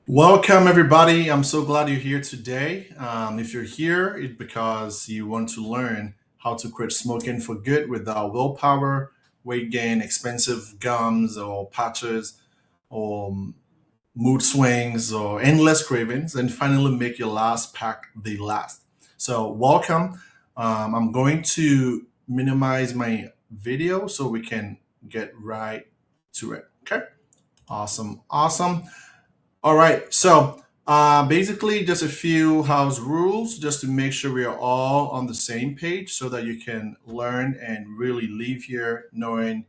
Welcome, everybody. I'm so glad you're here today. If you're here, it's because you want to learn how to quit smoking for good without willpower, weight gain, expensive gums or patches, or mood swings, or endless cravings, and finally make your last pack the last. So, welcome. I'm going to minimize my video so we can get right to it. Okay. Awesome. Awesome. All right. So basically, just a few house rules just to make sure we are all on the same page so that you can learn and really leave here knowing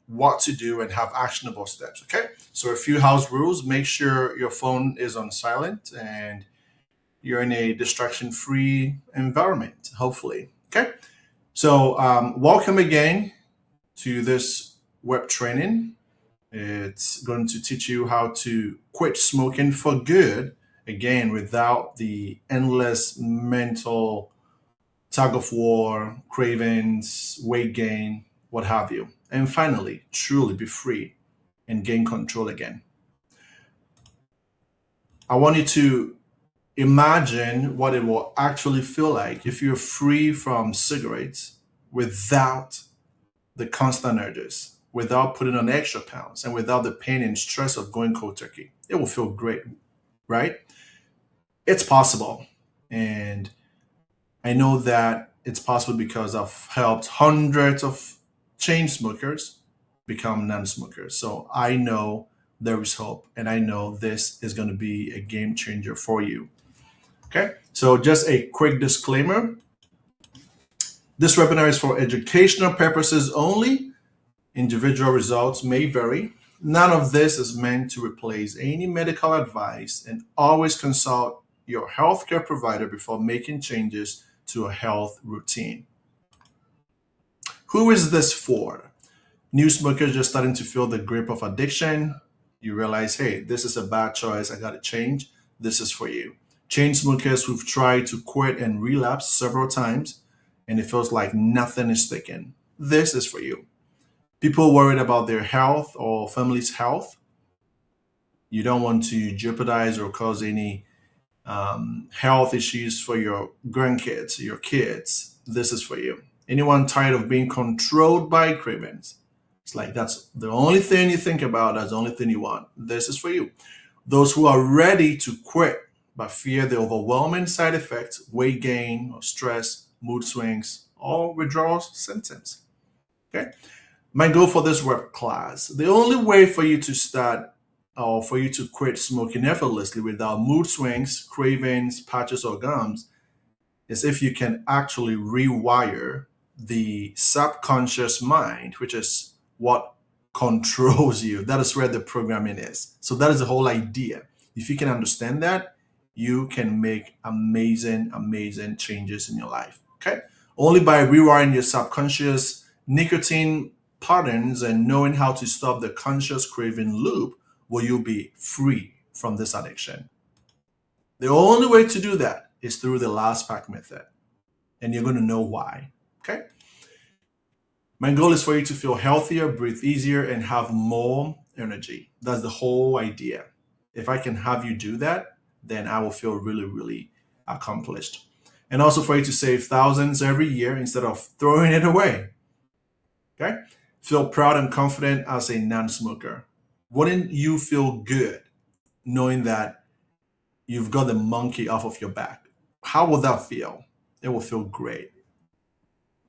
what to do and have actionable steps. Okay. So, a few house rules: make sure your phone is on silent and you're in a distraction free environment, hopefully. Okay. So, welcome again to this web training. It's going to teach you how to quit smoking for good, again, without the endless mental tug of war, cravings, weight gain, what have you. And finally, truly be free and gain control again. I want you to imagine what it will actually feel like if you're free from cigarettes without the constant urges, without putting on extra pounds, and without the pain and stress of going cold turkey. It will feel great, right? It's possible. And I know that it's possible because I've helped hundreds of chain smokers become non smokers. So I know there is hope, and I know this is going to be a game changer for you. Okay. So, just a quick disclaimer: this webinar is for educational purposes only. Individual results may vary. None of this is meant to replace any medical advice, and always consult your healthcare provider before making changes to a health routine. Who is this for? New smokers just starting to feel the grip of addiction. You realize, hey, this is a bad choice. I got to change. This is for you. Chain smokers who've tried to quit and relapse several times and it feels like nothing is sticking. This is for you. People worried about their health or family's health. You don't want to jeopardize or cause any health issues for your grandkids, your kids. This is for you. Anyone tired of being controlled by cravings? It's like that's the only thing you think about, that's the only thing you want. This is for you. Those who are ready to quit but fear the overwhelming side effects, weight gain or stress, mood swings, or withdrawal symptoms. Okay. My goal for this web class: the only way for you to start or for you to quit smoking effortlessly without mood swings, cravings, patches, or gums is if you can actually rewire the subconscious mind, which is what controls you. That is where the programming is. So, that is the whole idea. If you can understand that, you can make amazing, amazing changes in your life. Okay. Only by rewiring your subconscious nicotine patterns and knowing how to stop the conscious craving loop will you be free from this addiction. The only way to do that is through the last pack method, and you're going to know why. Okay. My goal is for you to feel healthier, breathe easier, and have more energy. That's the whole idea. If I can have you do that, then I will feel really, really accomplished. And also for you to save thousands every year instead of throwing it away. Okay. Feel proud and confident as a non smoker. Wouldn't you feel good knowing that you've got the monkey off of your back? How will that feel? It will feel great,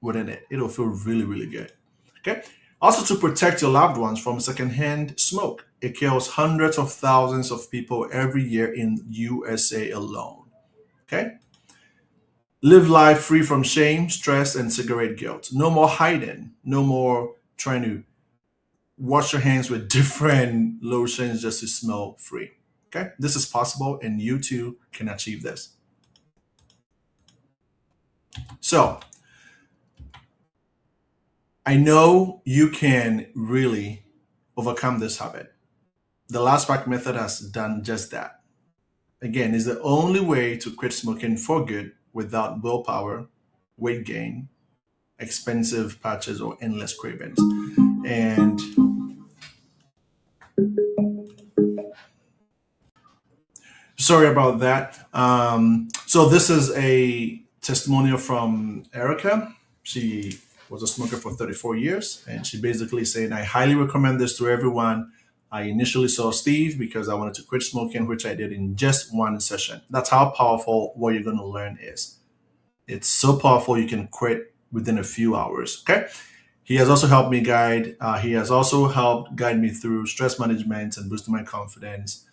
wouldn't it? It'll feel really, really good. Okay. Also, to protect your loved ones from secondhand smoke. It kills hundreds of thousands of people every year in USA alone. Okay. Live life free from shame, stress, and cigarette guilt. No more hiding. No more trying to wash your hands with different lotions just to smell free. Okay. This is possible, and you too can achieve this. So, I know you can really overcome this habit. The last pack method has done just that. Again, it's the only way to quit smoking for good without willpower, weight gain, expensive patches, or endless cravings. And Sorry about that. So this is a testimonial from Erica. She was a smoker for 34 years, and she basically saying, "I highly recommend this to everyone. I initially saw Steve because I wanted to quit smoking, which I did in just one session." That's how powerful what you're going to learn is. It's so powerful you can quit within a few hours. Okay. He has also helped me guide. He has also helped guide me through stress management and boosting my confidence,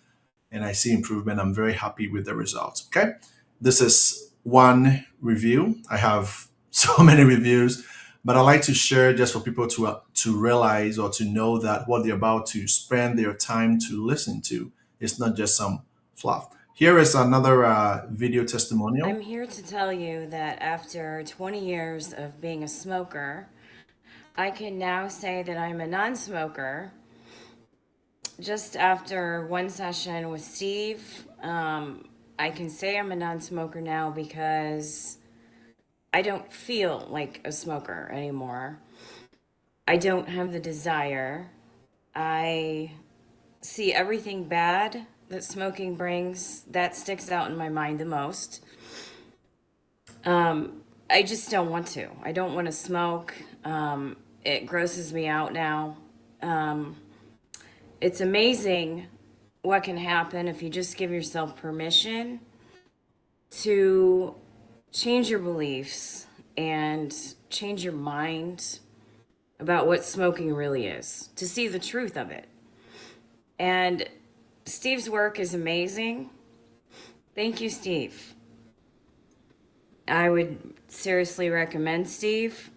and I see improvement. I'm very happy with the results. Okay. This is one review. I have so many reviews, but I like to share just for people to realize or to know that what they're about to spend their time to listen to is not just some fluff. Here is another video testimonial. I'm here to tell you that after 20 years of being a smoker, I can now say that I'm a non smoker. Just after one session with Steve, I can say I'm a non smoker now because I don't feel like a smoker anymore. I don't have the desire. I see everything bad that smoking brings that sticks out in my mind the most. I just don't want to. I don't want to smoke. It grosses me out now. It's amazing what can happen if you just give yourself permission to change your beliefs and change your mind about what smoking really is, to see the truth of it. And Steve's work is amazing. Thank you, Steve. I would seriously recommend Steve.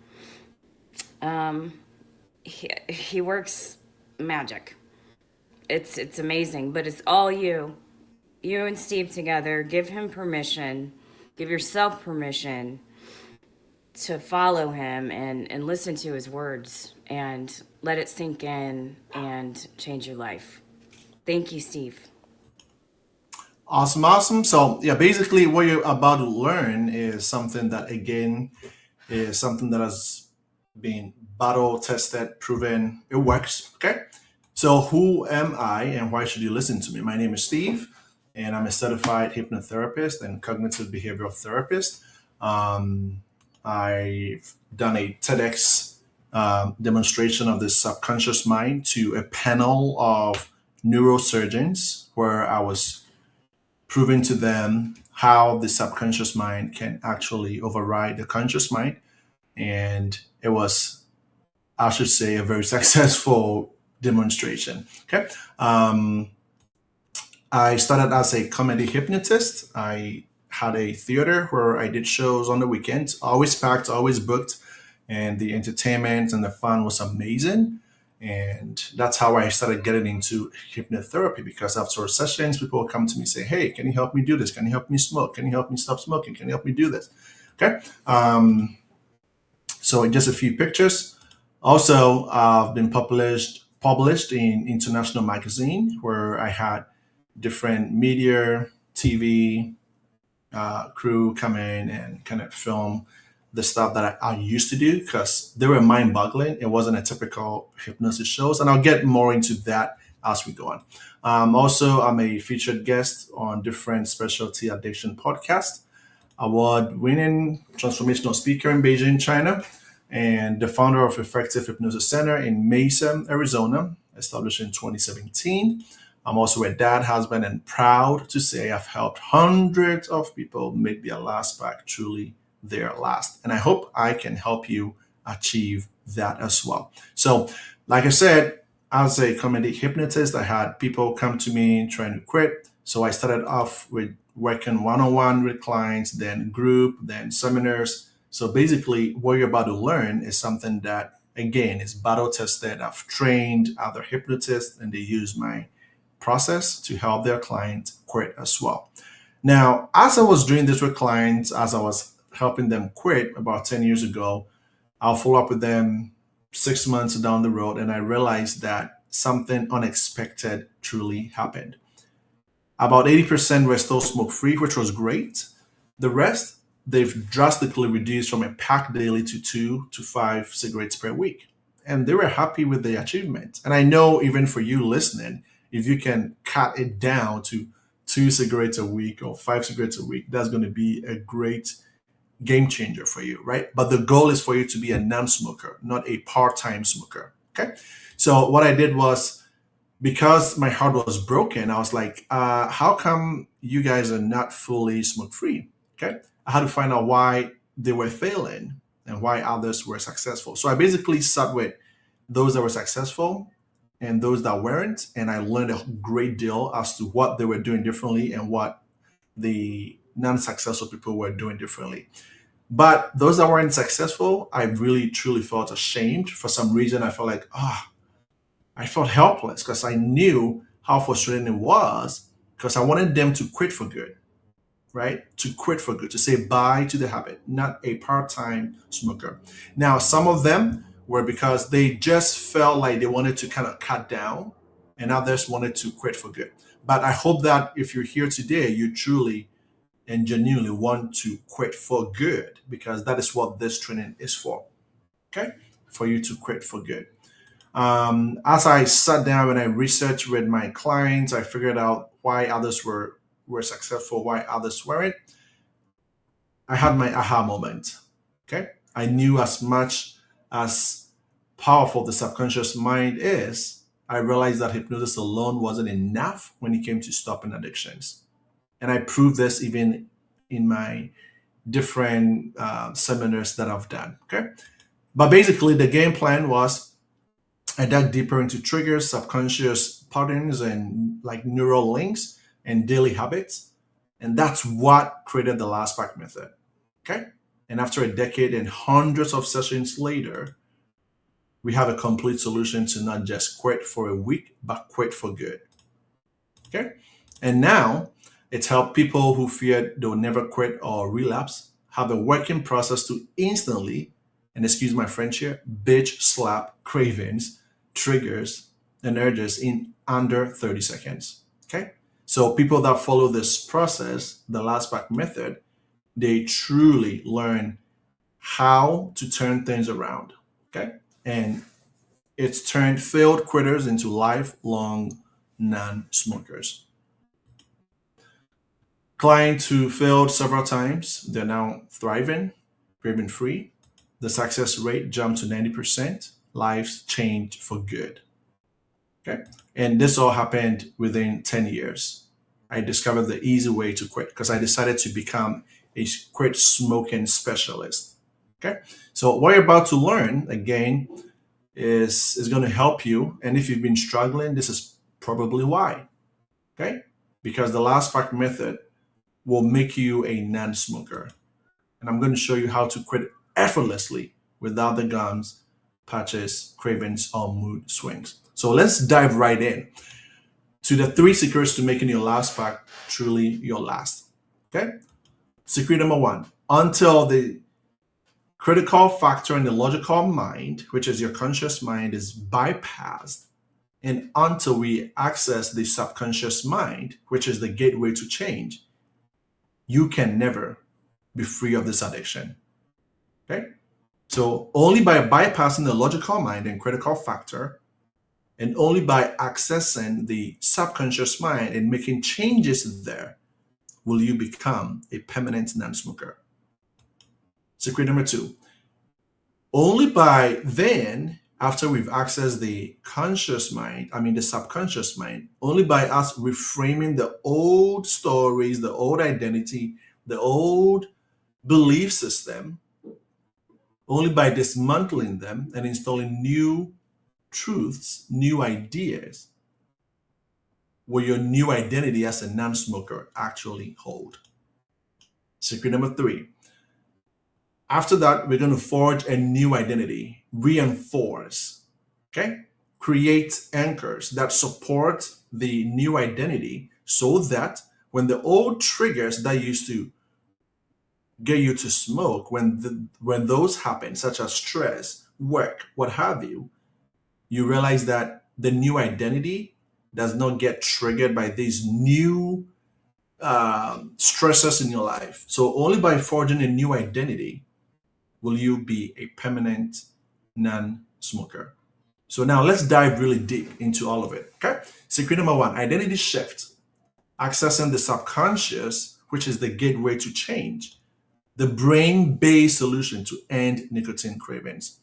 He works magic. It's amazing, but it's all you. You and Steve together. Give him permission. Give yourself permission to follow him and listen to his words and let it sink in and change your life. Thank you, Steve. Awesome, awesome. So yeah, basically what you're about to learn is something that again is something that has been battle tested, proven it works. Okay. So who am I and why should you listen to me? My name is Steve, and I'm a certified hypnotherapist and cognitive behavioral therapist. Um, I've done a TEDx demonstration of the subconscious mind to a panel of neurosurgeons where I was proving to them how the subconscious mind can actually override the conscious mind. And it was, I should say, a very successful demonstration. Okay. Um, I started as a comedy hypnotist. I had a theater where I did shows on the weekends, always packed, always booked, and the entertainment and the fun was amazing. And that's how I started getting into hypnotherapy because after sessions, people would come to me and say, "Hey, can you help me do this? Can you help me smoke? Can you help me stop smoking? Can you help me do this?" Okay. So just a few pictures. Also, I've been published in international magazine where I had different media, TV crew come in and kind of film the stuff that I used to do because they were mind-boggling. It wasn't a typical hypnosis shows, and I'll get more into that as we go on. Also, I'm a featured guest on different specialty addiction podcasts, award-winning transformational speaker in Beijing, China, and the founder of Effective Hypnosis Center in Mesa, Arizona, established in 2017. I'm also a dad, husband, and proud to say I've helped hundreds of people make their last back truly their last. And I hope I can help you achieve that as well. So, like I said, as a comedy hypnotist, I had people come to me trying to quit. So I started off with working one on one with clients, then group, then seminars. So basically, what you're about to learn is something that, again, is battle tested. I've trained other hypnotists and they use my process to help their clients quit as well. Now, as I was doing this with clients, as I was helping them quit about 10 years ago, I'll follow up with them 6 months down the road, and I realized that something unexpected truly happened. About 80% were still smoke free, which was great. The rest, they've drastically reduced from a pack daily to 2 to 5 cigarettes per week. And they were happy with the achievement. And I know even for you listening, if you can cut it down to 2 cigarettes a week or 5 cigarettes a week, that's going to be a great game changer for you, right? But the goal is for you to be a non-smoker, not a part-time smoker. Okay. So what I did was, because my heart was broken, I was like, how come you guys are not fully smoke free? Okay. I had to find out why they were failing and why others were successful. So I basically sat with those that were successful and those that weren't, and I learned a great deal as to what they were doing differently and what the non-successful people were doing differently. But those that weren't successful, I really truly felt ashamed. For some reason, I felt like, I felt helpless because I knew how frustrating it was, because I wanted them to quit for good, right? To quit for good, to say bye to the habit, not a part time smoker. Now, some of them were because they just felt like they wanted to kind of cut down, and others wanted to quit for good. But I hope that if you're here today, you truly and genuinely want to quit for good, because that is what this training is for. Okay? For you to quit for good. As I sat down and I researched with my clients, I figured out why others were successful, why others weren't. I had my aha moment. Okay, I knew as much as powerful the subconscious mind is. I realized that hypnosis alone wasn't enough when it came to stopping addictions, and I proved this even in my different seminars that I've done. Okay, but basically the game plan was, I dug deeper into triggers, subconscious patterns, and like neural links and daily habits. And that's what created the Last Spark method. Okay. And after a decade and hundreds of sessions later, we have a complete solution to not just quit for a week, but quit for good. Okay. And now it's helped people who feared they'll never quit or relapse have a working process to instantly, and excuse my French here, bitch slap cravings, triggers, and urges in under 30 seconds. Okay. So people that follow this process, the Last Spark method, they truly learn how to turn things around. Okay. And it's turned failed quitters into lifelong non-smokers. Clients who failed several times, they're now thriving, craving free. The success rate jumped to 90%. Lives changed for good. Okay. And this all happened within 10 years. I discovered the easy way to quit because I decided to become a quit smoking specialist. Okay. So what you're about to learn again is going to help you. And if you've been struggling, this is probably why. Okay. Because the Last Spark method will make you a non-smoker. And I'm going to show you how to quit effortlessly without the gums, patches, cravings, or mood swings. So let's dive right in to the 3 secrets to making your last spark truly your last. Okay? Secret number 1, until the critical factor in the logical mind, which is your conscious mind, is bypassed, and until we access the subconscious mind, which is the gateway to change, you can never be free of this addiction. Okay? So only by bypassing the logical mind and critical factor, and only by accessing the subconscious mind and making changes there, will you become a permanent non-smoker. Secret number 2, only by then, after we've accessed the the subconscious mind, only by us reframing the old stories, the old identity, the old belief system, only by dismantling them and installing new truths, new ideas, will your new identity as a non-smoker actually hold. Secret number 3. After that, we're going to forge a new identity, reinforce, okay? Create anchors that support the new identity so that when the old triggers that used to get you to smoke, when those happen, such as stress, work, what have you, you realize that the new identity does not get triggered by these new stressors in your life. So only by forging a new identity will you be a permanent non-smoker. So now let's dive really deep into all of it. Okay. Secret number 1, identity shift. accessing the subconscious, which is the gateway to change, the brain based solution to end nicotine cravings.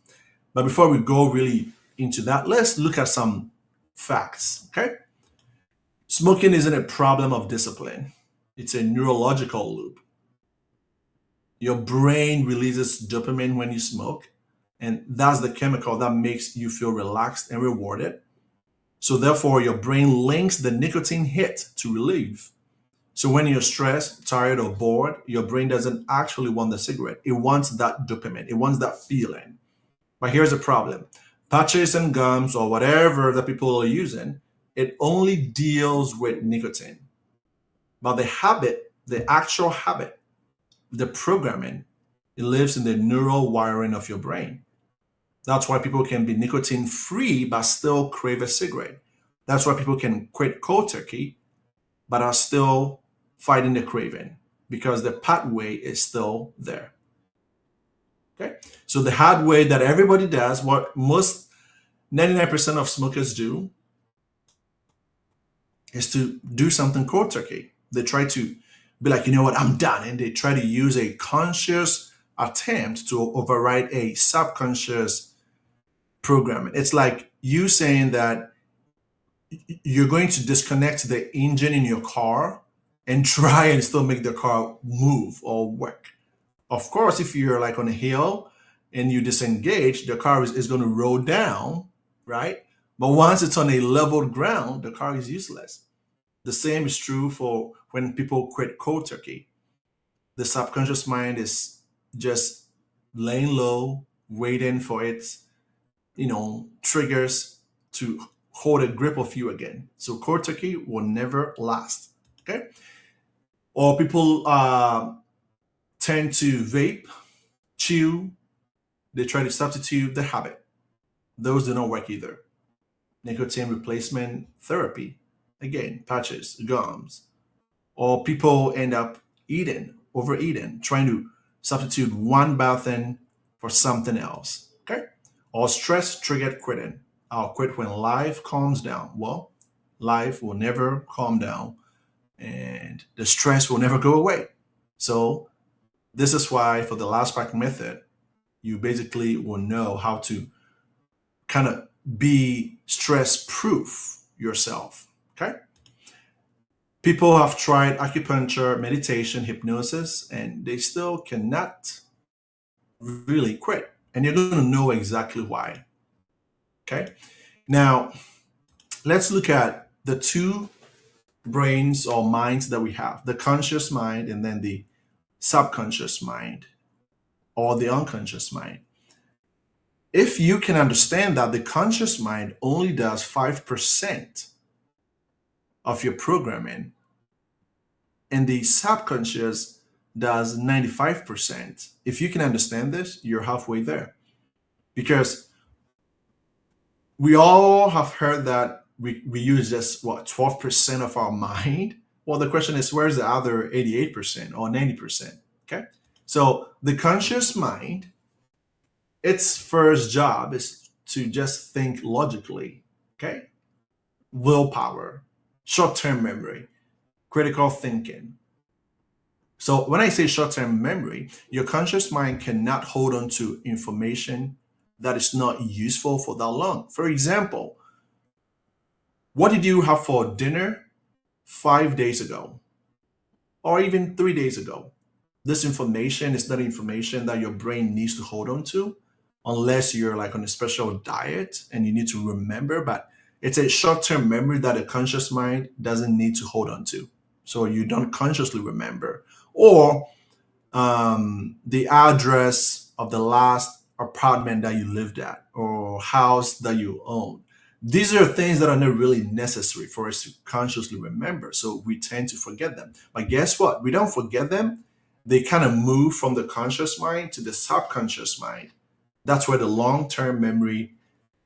But before we go really into that, let's look at some facts. Okay. Smoking isn't a problem of discipline, it's a neurological loop. Your brain releases dopamine when you smoke, and that's the chemical that makes you feel relaxed and rewarded. So, therefore, your brain links the nicotine hit to relief. So, when you're stressed, tired, or bored, your brain doesn't actually want the cigarette. It wants that dopamine, it wants that feeling. But here's the problem: patches and gums, or whatever that people are using, it only deals with nicotine. But the habit, the actual habit, the programming, it lives in the neural wiring of your brain. That's why people can be nicotine free but still crave a cigarette. That's why people can quit cold turkey but are still fighting the craving because the pathway is still there. Okay. So the hard way that everybody does, what most 99% of smokers do, is to do something cold turkey. They try to be like, you know what, I'm done. And they try to use a conscious attempt to override a subconscious programming. It's like you saying that you're going to disconnect the engine in your car and try and still make the car move or work. Of course, if you're like on a hill and you disengage, the car is going to roll down, right? But once it's on a leveled ground, the car is useless. The same is true for when people quit cold turkey. The subconscious mind is just laying low, waiting for its, triggers to hold a grip of you again. So cold turkey will never last. Okay. Or people tend to vape, chew, they try to substitute the habit. Those do not work either. Nicotine replacement therapy, again, patches, gums, or people end up eating, overeating, trying to substitute one bad thing for something else. Okay? Or stress triggered quitting. I'll quit when life calms down. Well, life will never calm down and the stress will never go away. So, this is why for the last pack method, you basically will know how to kind of be stress proof yourself. Okay? People have tried acupuncture, meditation, hypnosis, and they still cannot really quit. And you're going to know exactly why. Okay? Now, let's look at the two brains or minds that we have, the conscious mind and then the subconscious mind or the unconscious mind. If you can understand that the conscious mind only does 5% of your programming and the subconscious does 95%, if you can understand this, you're halfway there. Because we all have heard that we use just what 12% of our mind. Well, the question is, where's the other 88% or 90%? Okay. So the conscious mind, its first job is to just think logically. Okay. Willpower, short-term memory, critical thinking. So when I say short-term memory, your conscious mind cannot hold on to information that is not useful for that long. For example, what did you have for dinner 5 days ago or even 3 days ago? This information is not information that your brain needs to hold on to unless you're like on a special diet and you need to remember. But it's a short term memory that a conscious mind doesn't need to hold on to. So you don't consciously remember. Or the address of the last apartment that you lived at or house that you own. These are things that are not really necessary for us to consciously remember. So we tend to forget them. But guess what? We don't forget them. They kind of move from the conscious mind to the subconscious mind. That's where the long term memory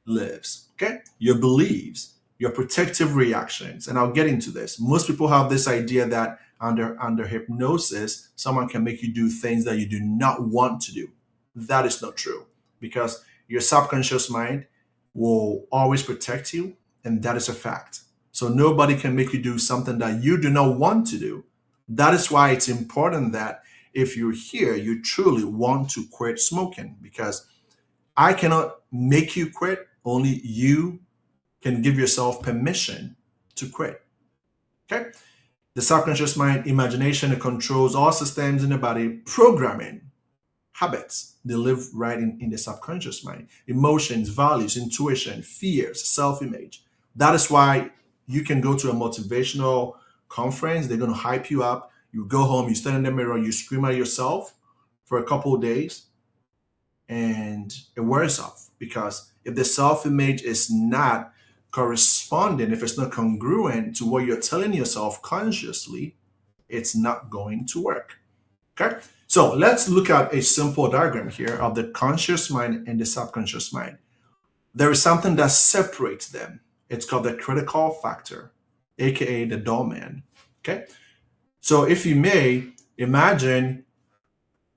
lives. Okay? Your beliefs, your protective reactions. And I'll get into this. Most people have this idea that under hypnosis, someone can make you do things that you do not want to do. That is not true because your subconscious mind will always protect you, and that is a fact. So nobody can make you do something that you do not want to do. That is why it's important that if you're here, you truly want to quit smoking, because I cannot make you quit. Only you can give yourself permission to quit. Okay? The subconscious mind, imagination, it controls all systems in the body, programming, habits. They live right in the subconscious mind. Emotions, values, intuition, fears, self image. That is why you can go to a motivational conference. They're going to hype you up. You go home, you stand in the mirror, you scream at yourself for a couple of days, and it wears off. Because if the self image is not corresponding, if it's not congruent to what you're telling yourself consciously, it's not going to work. Okay? So let's look at a simple diagram here of the conscious mind and the subconscious mind. There is something that separates them. It's called the critical factor, aka the doorman. Okay? So if you may imagine,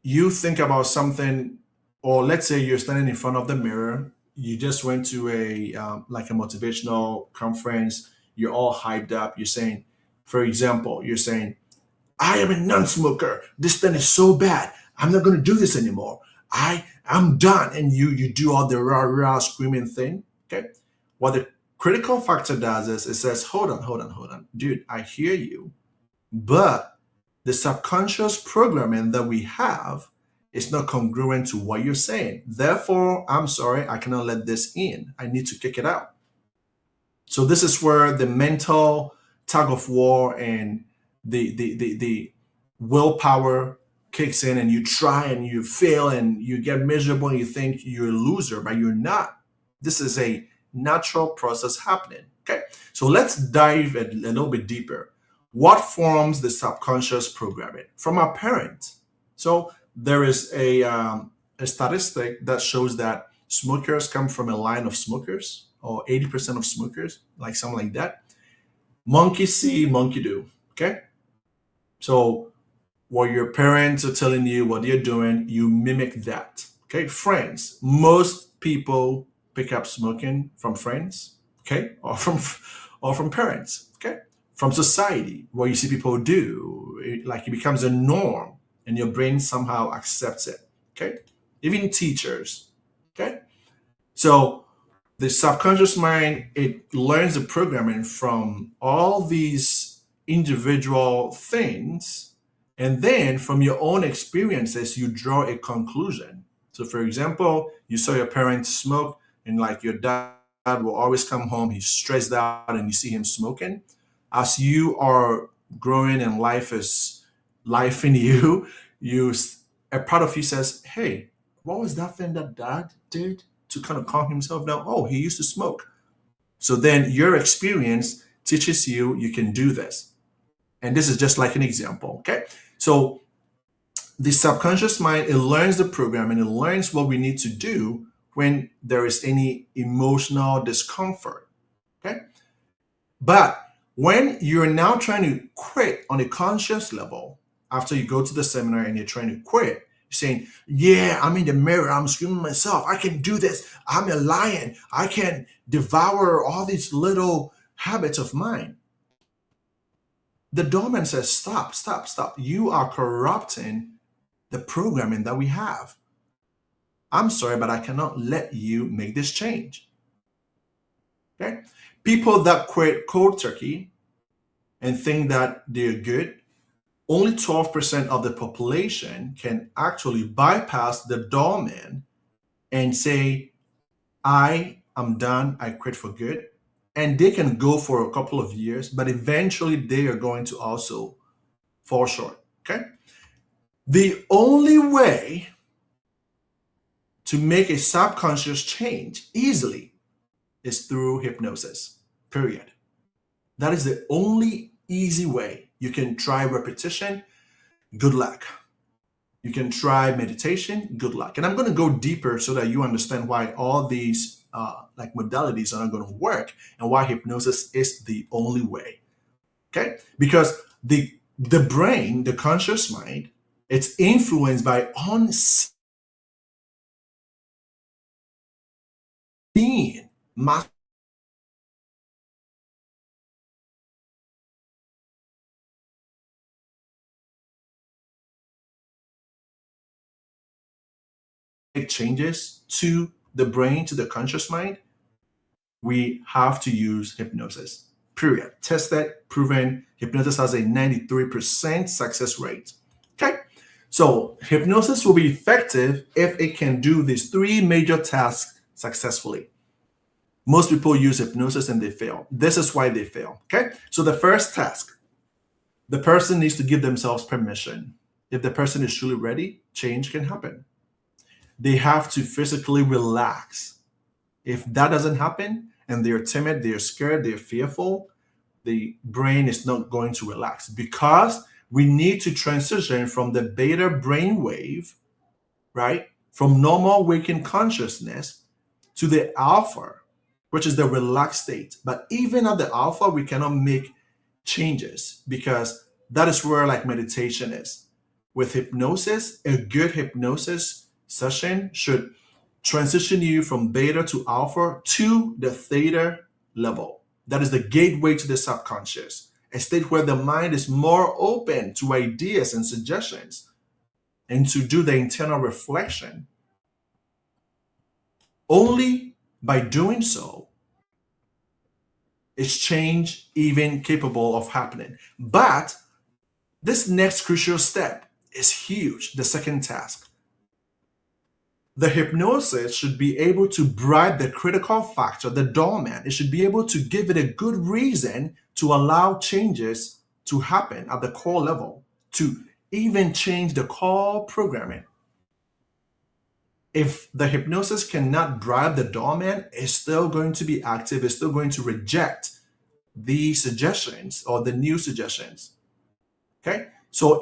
you think about something, or let's say you're standing in front of the mirror. You just went to a like a motivational conference. You're all hyped up. You're saying, for example, you're saying, I am a non-smoker. This thing is so bad. I'm not going to do this anymore. I'm done. And you do all the rah rah screaming thing. Okay. What the critical factor does is it says, hold on, dude. I hear you, but the subconscious programming that we have is not congruent to what you're saying. Therefore, I'm sorry, I cannot let this in. I need to kick it out. So this is where the mental tug of war and the willpower kicks in, and you try and you fail and you get miserable and you think you're a loser, but you're not. This is a natural process happening. Okay, so let's dive a little bit deeper. What forms the subconscious programming? From our parents. So there is a statistic that shows that smokers come from a line of smokers, or 80% of smokers, like something like that. Monkey see, monkey do. Okay. So what your parents are telling you, what you're doing, you mimic that. Okay. Friends. Most people pick up smoking from friends. Okay. Or from parents. Okay. From society, what you see people do, like it becomes a norm, and your brain somehow accepts it. Okay. Even teachers. Okay. So the subconscious mind, it learns the programming from all these individual things, and then from your own experiences you draw a conclusion. So for example, you saw your parents smoke, and like your dad will always come home, he's stressed out, and you see him smoking. As you are growing and life is life in you, you a part of you says, hey, what was that thing that dad did to kind of calm himself down? Oh, he used to smoke. So then your experience teaches you you can do this. And this is just like an example. Okay. So the subconscious mind, it learns the program, and it learns what we need to do when there is any emotional discomfort. Okay. But when you're now trying to quit on a conscious level, after you go to the seminar and you're trying to quit, you're saying, yeah, I'm in the mirror, I'm screaming myself, I can do this, I'm a lion, I can devour all these little habits of mine. The doorman says, stop, stop, stop. You are corrupting the programming that we have. I'm sorry, but I cannot let you make this change. Okay? People that quit cold turkey and think that they're good, only 12% of the population can actually bypass the doorman and say, I am done, I quit for good. And they can go for a couple of years, but eventually they are going to also fall short. Okay. The only way to make a subconscious change easily is through hypnosis, period. That is the only easy way. You can try repetition, good luck. You can try meditation, good luck. And I'm going to go deeper so that you understand why all these like modalities are not going to work, and why hypnosis is the only way. Okay? Because the brain, the conscious mind, it's influenced by unseen changes to the brain, to the conscious mind, we have to use hypnosis. Period. Tested, proven. Hypnosis has a 93% success rate. Okay. So hypnosis will be effective if it can do these three major tasks successfully. Most people use hypnosis and they fail. This is why they fail. Okay. So the first task, the person needs to give themselves permission. If the person is truly ready, change can happen. They have to physically relax. If that doesn't happen and they're timid, they're scared, they're fearful, the brain is not going to relax because we need to transition from the beta brain wave, right? From normal waking consciousness to the alpha, which is the relaxed state. But even at the alpha, we cannot make changes because that is where like meditation is. With hypnosis, a good hypnosis session should transition you from beta to alpha to the theta level. That is the gateway to the subconscious, a state where the mind is more open to ideas and suggestions and to do the internal reflection. Only by doing so is change even capable of happening. But this next crucial step is huge, the second task. The hypnosis should be able to bribe the critical factor, the doorman. It should be able to give it a good reason to allow changes to happen at the core level, to even change the core programming. If the hypnosis cannot bribe the doorman, it's still going to be active, it's still going to reject the suggestions or the new suggestions. Okay? So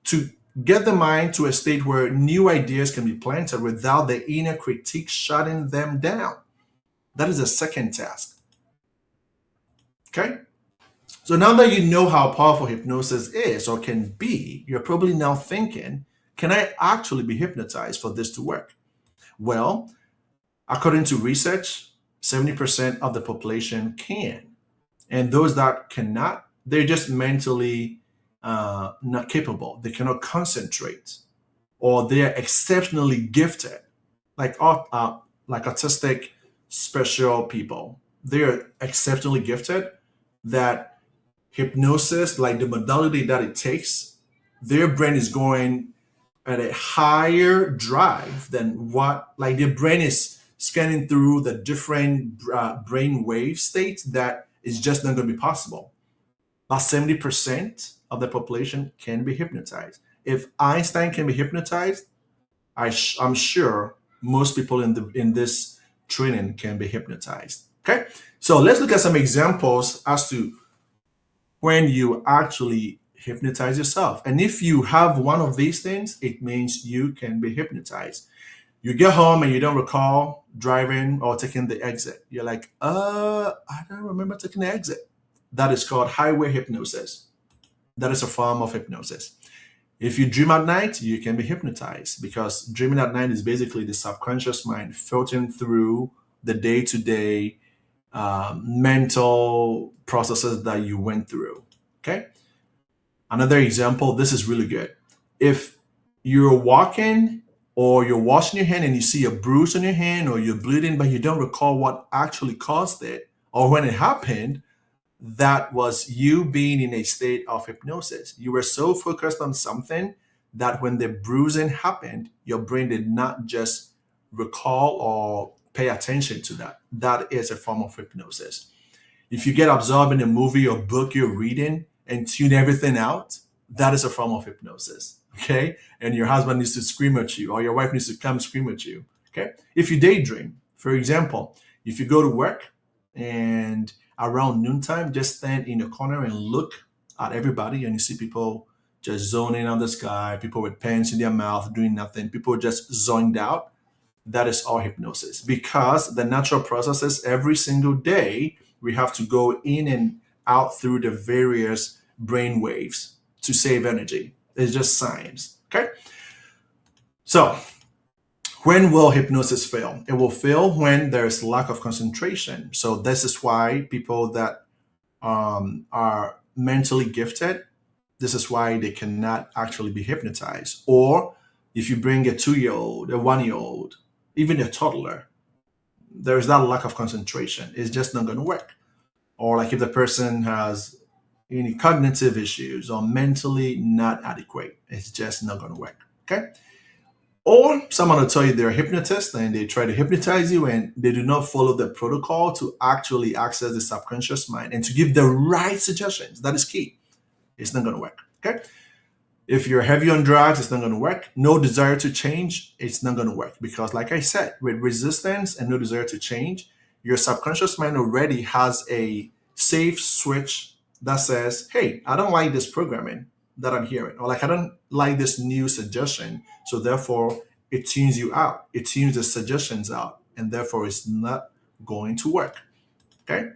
to get the mind to a state where new ideas can be planted without the inner critique shutting them down. That is the second task. Okay? So now that you know how powerful hypnosis is or can be, you're probably now thinking, can I actually be hypnotized for this to work? Well, according to research, 70% of the population can. And those that cannot, they're just mentally not capable. They cannot concentrate, or they are exceptionally gifted, like autistic special people. They are exceptionally gifted that hypnosis, like the modality that it takes, their brain is going at a higher drive than what, like their brain is scanning through the different brain wave states that is just not going to be possible. About 70% of the population can be hypnotized. If Einstein can be hypnotized, I'm sure most people in this training can be hypnotized. Okay, so let's look at some examples as to when you actually hypnotize yourself. And if you have one of these things, it means you can be hypnotized. You get home and you don't recall driving or taking the exit. You're like, I don't remember taking the exit. That is called highway hypnosis. That is a form of hypnosis. If you dream at night, you can be hypnotized because dreaming at night is basically the subconscious mind filtering through the day-to-day mental processes that you went through. Okay. Another example, this is really good. If you're walking or you're washing your hand and you see a bruise on your hand or you're bleeding, but you don't recall what actually caused it or when it happened, that was you being in a state of hypnosis. You were so focused on something that when the bruising happened, your brain did not just recall or pay attention to that. That is a form of hypnosis. If you get absorbed in a movie or book you're reading and tune everything out, that is a form of hypnosis. Okay? And your husband needs to scream at you or your wife needs to come scream at you. Okay? If you daydream, for example, if you go to work and around noontime, just stand in a corner and look at everybody and you see people just zoning on the sky, people with pens in their mouth doing nothing, people just zoned out. That is all hypnosis because the natural processes every single day, we have to go in and out through the various brain waves to save energy. It's just science. Okay. So when will hypnosis fail? It will fail when there's lack of concentration. So this is why people that are mentally gifted, this is why they cannot actually be hypnotized. Or If you bring a 2-year-old, a 1-year-old, even a toddler, there's that lack of concentration. It's just not going to work. Or like if the person has any cognitive issues or mentally not adequate, it's just not going to work. Okay. Or someone will tell you they're a hypnotist and they try to hypnotize you and they do not follow the protocol to actually access the subconscious mind and to give the right suggestions. That is key. It's not going to work. Okay. If you're heavy on drugs, it's not going to work. No desire to change, it's not going to work. Because, like I said, with resistance and no desire to change, your subconscious mind already has a safe switch that says, hey, I don't like this programming that I'm hearing, or like I don't like this new suggestion. So, therefore, it tunes you out, it tunes the suggestions out, and therefore, it's not going to work. Okay.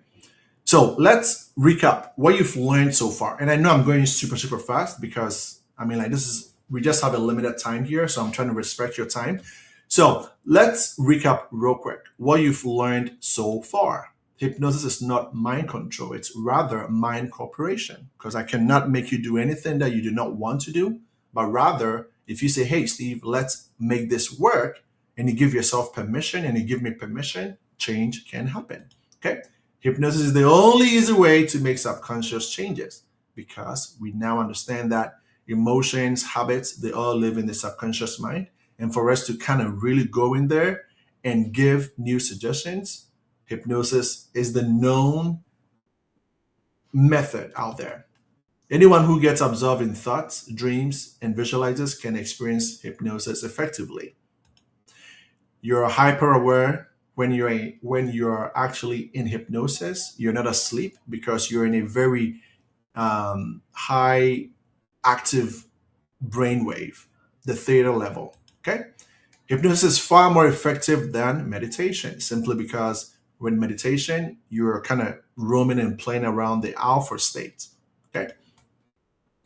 So let's recap what you've learned so far. And I know I'm going super, super fast because I mean, like, this is, we just have a limited time here. So I'm trying to respect your time. So let's recap real quick what you've learned so far. Hypnosis is not mind control, it's rather mind cooperation because I cannot make you do anything that you do not want to do. But rather, if you say, hey, Steve, let's make this work, and you give yourself permission and you give me permission, change can happen. Okay. Hypnosis is the only easy way to make subconscious changes because we now understand that emotions, habits, they all live in the subconscious mind. And for us to kind of really go in there and give new suggestions, hypnosis is the known method out there. Anyone who gets absorbed in thoughts, dreams, and visualizes can experience hypnosis effectively. You're hyper aware when you're actually in hypnosis. You're not asleep because you're in a very high active brainwave, the theta level. Okay, hypnosis is far more effective than meditation, simply because when meditation you're kind of roaming and playing around the alpha state. Okay,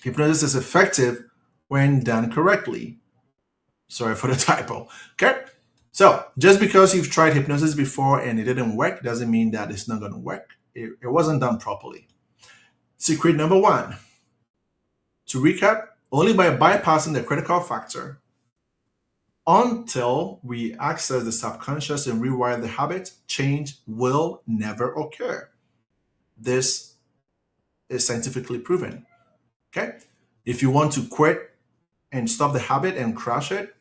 hypnosis is effective when done correctly. Sorry for the typo. Okay. So just because you've tried hypnosis before and it didn't work doesn't mean that it's not going to work. It wasn't done properly. Secret number one, to recap, only by bypassing the critical factor until we access the subconscious and rewire the habit, change will never occur. This is scientifically proven. Okay. If you want to quit and stop the habit and crush it,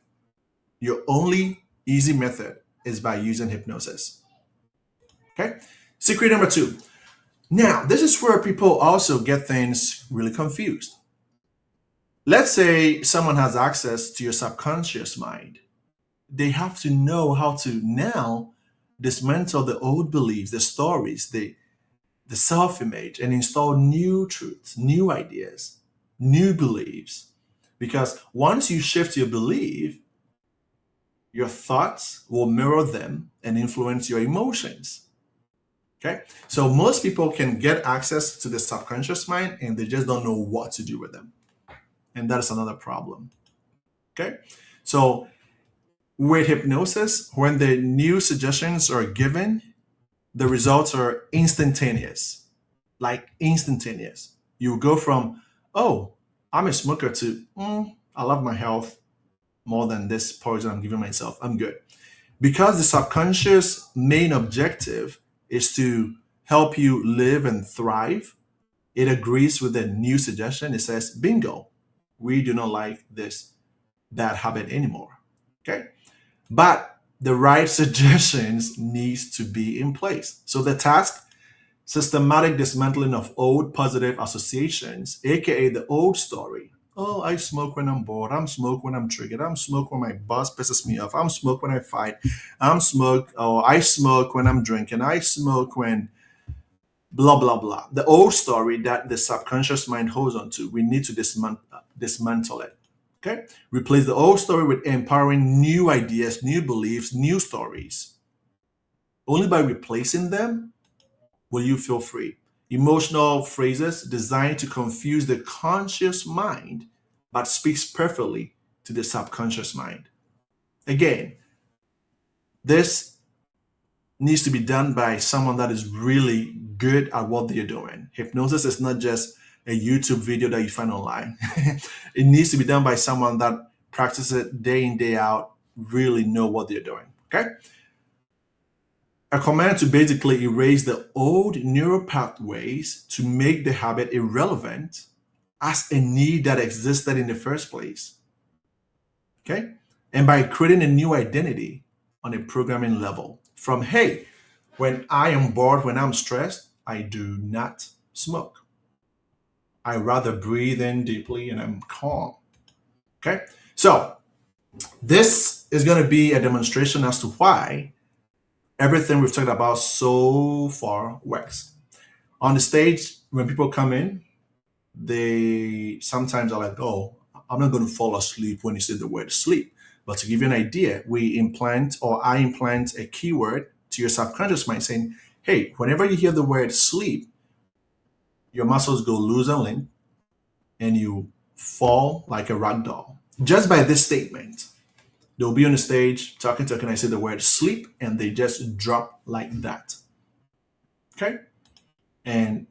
your only easy method is by using hypnosis. Okay. Secret number two. Now, this is where people also get things really confused. Let's say someone has access to your subconscious mind. They have to know how to now dismantle the old beliefs, the stories, the self image, and install new truths, new ideas, new beliefs. Because once you shift your belief, your thoughts will mirror them and influence your emotions. Okay. So most people can get access to the subconscious mind and they just don't know what to do with them. And that is another problem. Okay. So with hypnosis, when the new suggestions are given, the results are instantaneous, like instantaneous. You go from, oh, I'm a smoker to, I love my health more than this poison I'm giving myself. I'm good. Because the subconscious main objective is to help you live and thrive, it agrees with the new suggestion. It says, bingo, we do not like this bad habit anymore. Okay. But the right suggestions needs to be in place. So the task, systematic dismantling of old positive associations, aka the old story. Oh, I smoke when I'm bored. I'm smoke when I'm triggered. I'm smoke when my boss pisses me off. I'm smoke when I fight. I smoke when I'm drinking. I smoke when blah blah blah. The old story that the subconscious mind holds on to, we need to dismantle it. Okay? Replace the old story with empowering new ideas, new beliefs, new stories. Only by replacing them will you feel free. Emotional phrases designed to confuse the conscious mind, but speaks perfectly to the subconscious mind. Again, this needs to be done by someone that is really good at what they're doing. Hypnosis is not just a YouTube video that you find online. It needs to be done by someone that practice it day in, day out, really know what they're doing. Okay? A command to basically erase the old neural pathways to make the habit irrelevant as a need that existed in the first place. Okay? And by creating a new identity on a programming level from, hey, when I am bored, when I'm stressed, I do not smoke. I rather breathe in deeply and I'm calm. Okay? So, this is going to be a demonstration as to why everything we've talked about so far works. On the stage, when people come in, they sometimes are like, oh, I'm not going to fall asleep when you say the word sleep. But to give you an idea, I implant a keyword to your subconscious mind saying, hey, whenever you hear the word sleep, your muscles go loose and limp and you fall like a rag doll. Just by this statement, they'll be on the stage talking, and I say the word sleep, and they just drop like that. Okay? And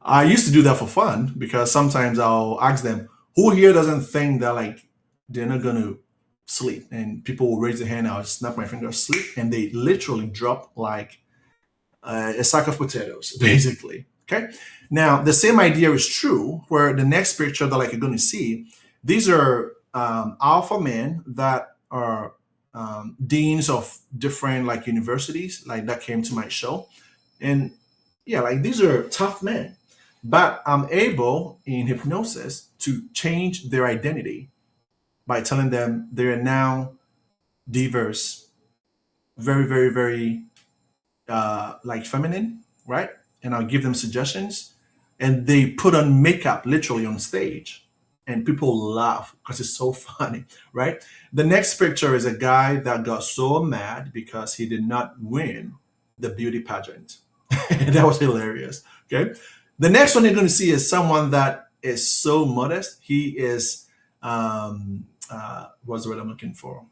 I used to do that for fun because sometimes I'll ask them, who here doesn't think that like they're not gonna sleep? And people will raise their hand, I'll snap my finger, sleep, and they literally drop like a sack of potatoes, basically. Okay. Now the same idea is true where the next picture that like you're going to see, these are alpha men that are deans of different like universities, like that came to my show, and yeah, like these are tough men, but I'm able in hypnosis to change their identity by telling them they are now diverse, very, very, very like feminine, right? And I'll give them suggestions, and they put on makeup literally on stage, and people laugh because it's so funny, right? The next picture is a guy that got so mad because he did not win the beauty pageant. That was hilarious. Okay. The next one you're going to see is someone that is so modest. He is, what's the word I'm looking for?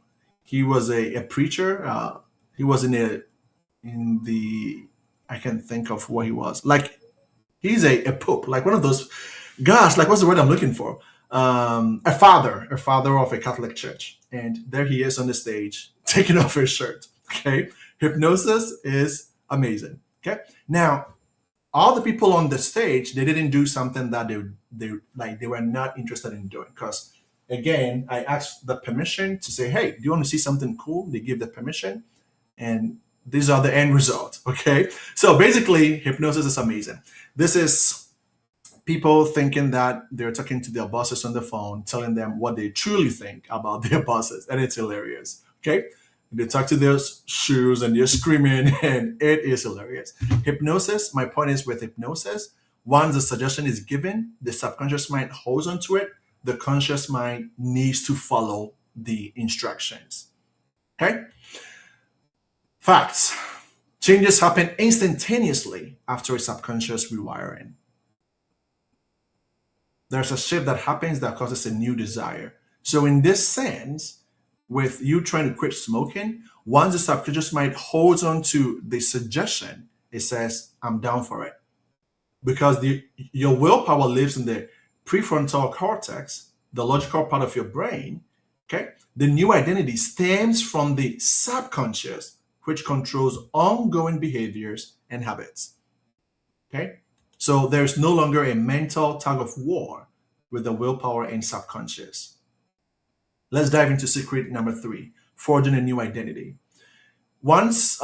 He was a preacher. He was in the, I can't think of what he was. Like, he's a pope, like one of those, gosh, like what's the word I'm looking for? A father of a Catholic church. And there he is on the stage, taking off his shirt. Okay. Hypnosis is amazing. Okay. Now, all the people on the stage, they didn't do something that they were not interested in doing. Because again, I asked the permission to say, hey, do you want to see something cool? They give the permission, and these are the end result. Okay. So basically, hypnosis is amazing. This is people thinking that they're talking to their bosses on the phone, telling them what they truly think about their bosses, and it's hilarious. Okay. They talk to their shoes and they're screaming, and it is hilarious. Hypnosis, my point is with hypnosis, once the suggestion is given, the subconscious mind holds onto it, the conscious mind needs to follow the instructions. Okay? Facts. Changes happen instantaneously after a subconscious rewiring. There's a shift that happens that causes a new desire. So, in this sense, with you trying to quit smoking, once the subconscious mind holds on to the suggestion, it says, I'm down for it. Because your willpower lives in the prefrontal cortex, the logical part of your brain. Okay. The new identity stems from the subconscious, which controls ongoing behaviors and habits. Okay. So there's no longer a mental tug of war with the willpower and subconscious. Let's dive into secret number 3, forging a new identity. Once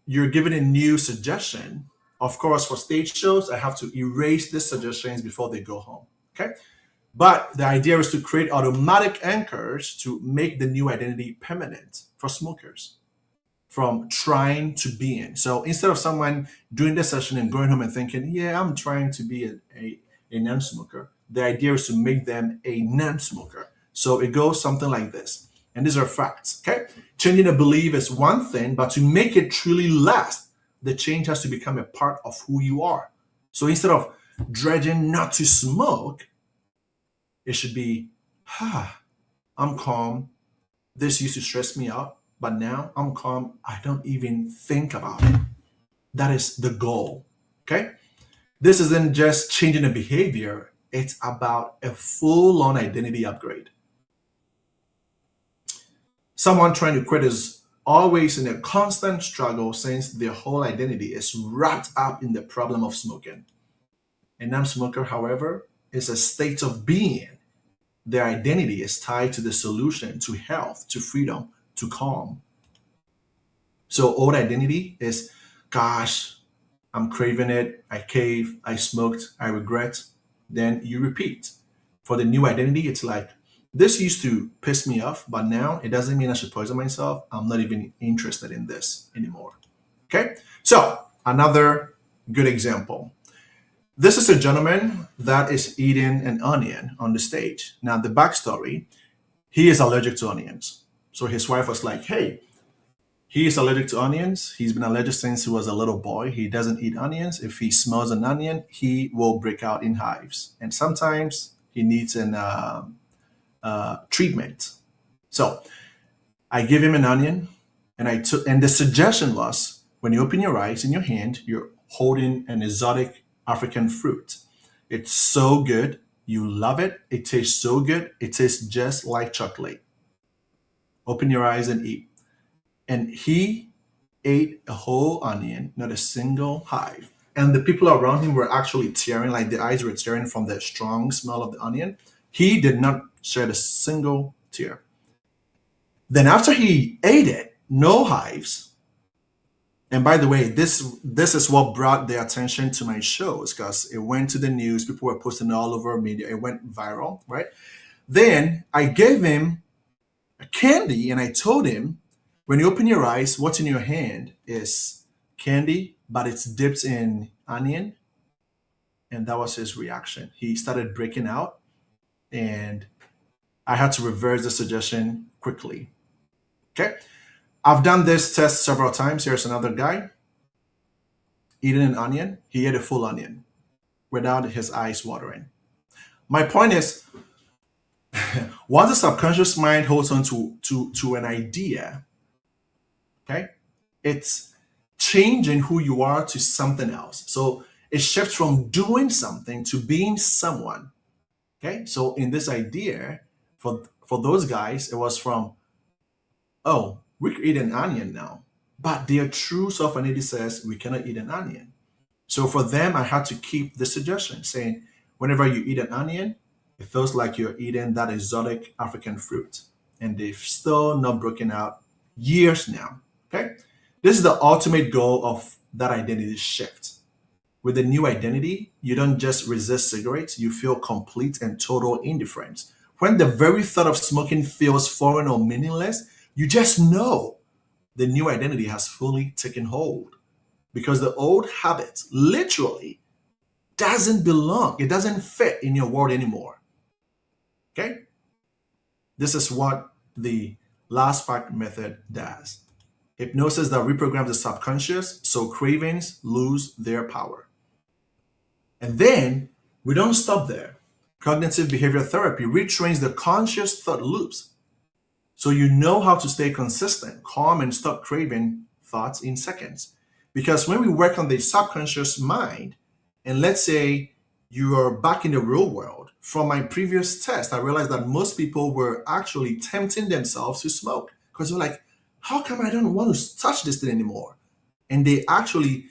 you're given a new suggestion, of course, for stage shows, I have to erase the suggestions before they go home. Okay. But the idea is to create automatic anchors to make the new identity permanent for smokers from trying to be in. So instead of someone doing the session and going home and thinking, yeah, I'm trying to be a non-smoker, the idea is to make them a non-smoker. So it goes something like this. And these are facts, okay? Changing a belief is one thing, but to make it truly last, the change has to become a part of who you are. So instead of dreading not to smoke, it should be, I'm calm. This used to stress me out, but now I'm calm. I don't even think about it. That is the goal, okay? This isn't just changing a behavior. It's about a full on identity upgrade. Someone trying to quit is always in a constant struggle since their whole identity is wrapped up in the problem of smoking. A non smoker, however, is a state of being. Their identity is tied to the solution, to health, to freedom, to calm. So, old identity is, gosh, I'm craving it, I cave, I smoked, I regret. Then you repeat. For the new identity, it's like, this used to piss me off, but now it doesn't mean I should poison myself. I'm not even interested in this anymore. Okay? So, another good example. This is a gentleman that is eating an onion on the stage. Now, the backstory, he is allergic to onions. So his wife was like, hey, he is allergic to onions. He's been allergic since he was a little boy. He doesn't eat onions. If he smells an onion, he will break out in hives. And sometimes he needs an treatment. So I give him an onion, and and the suggestion was when you open your eyes in your hand, you're holding an exotic African fruit. It's so good. You love it. It tastes so good. It tastes just like chocolate. Open your eyes and eat. And he ate a whole onion, not a single hive. And the people around him were actually tearing, like the eyes were tearing from the strong smell of the onion. He did not shed a single tear. Then after he ate it, no hives. And by the way, this is what brought the attention to my shows because it went to the news. People were posting it all over media. It went viral, right? Then I gave him a candy and I told him, when you open your eyes, what's in your hand is candy, but it's dipped in onion. And that was his reaction. He started breaking out, and I had to reverse the suggestion quickly. Okay. I've done this test several times. Here's another guy eating an onion. He ate a full onion without his eyes watering. My point is, once the subconscious mind holds on to an idea, okay, it's changing who you are to something else. So it shifts from doing something to being someone. Okay. So in this idea, for those guys, it was from, oh, we could eat an onion now. But their true self identity says we cannot eat an onion. So for them, I had to keep the suggestion saying, whenever you eat an onion, it feels like you're eating that exotic African fruit. And they've still not broken out years now. Okay. This is the ultimate goal of that identity shift. With the new identity, you don't just resist cigarettes, you feel complete and total indifference. When the very thought of smoking feels foreign or meaningless, you just know the new identity has fully taken hold because the old habit literally doesn't belong, it doesn't fit in your world anymore. Okay? This is what the last spark method does. Hypnosis that reprograms the subconscious so cravings lose their power. And then we don't stop there. Cognitive behavior therapy retrains the conscious thought loops so you know how to stay consistent, calm, and stop craving thoughts in seconds. Because when we work on the subconscious mind, and let's say you are back in the real world, from my previous test, I realized that most people were actually tempting themselves to smoke because they're like, how come I don't want to touch this thing anymore? And they actually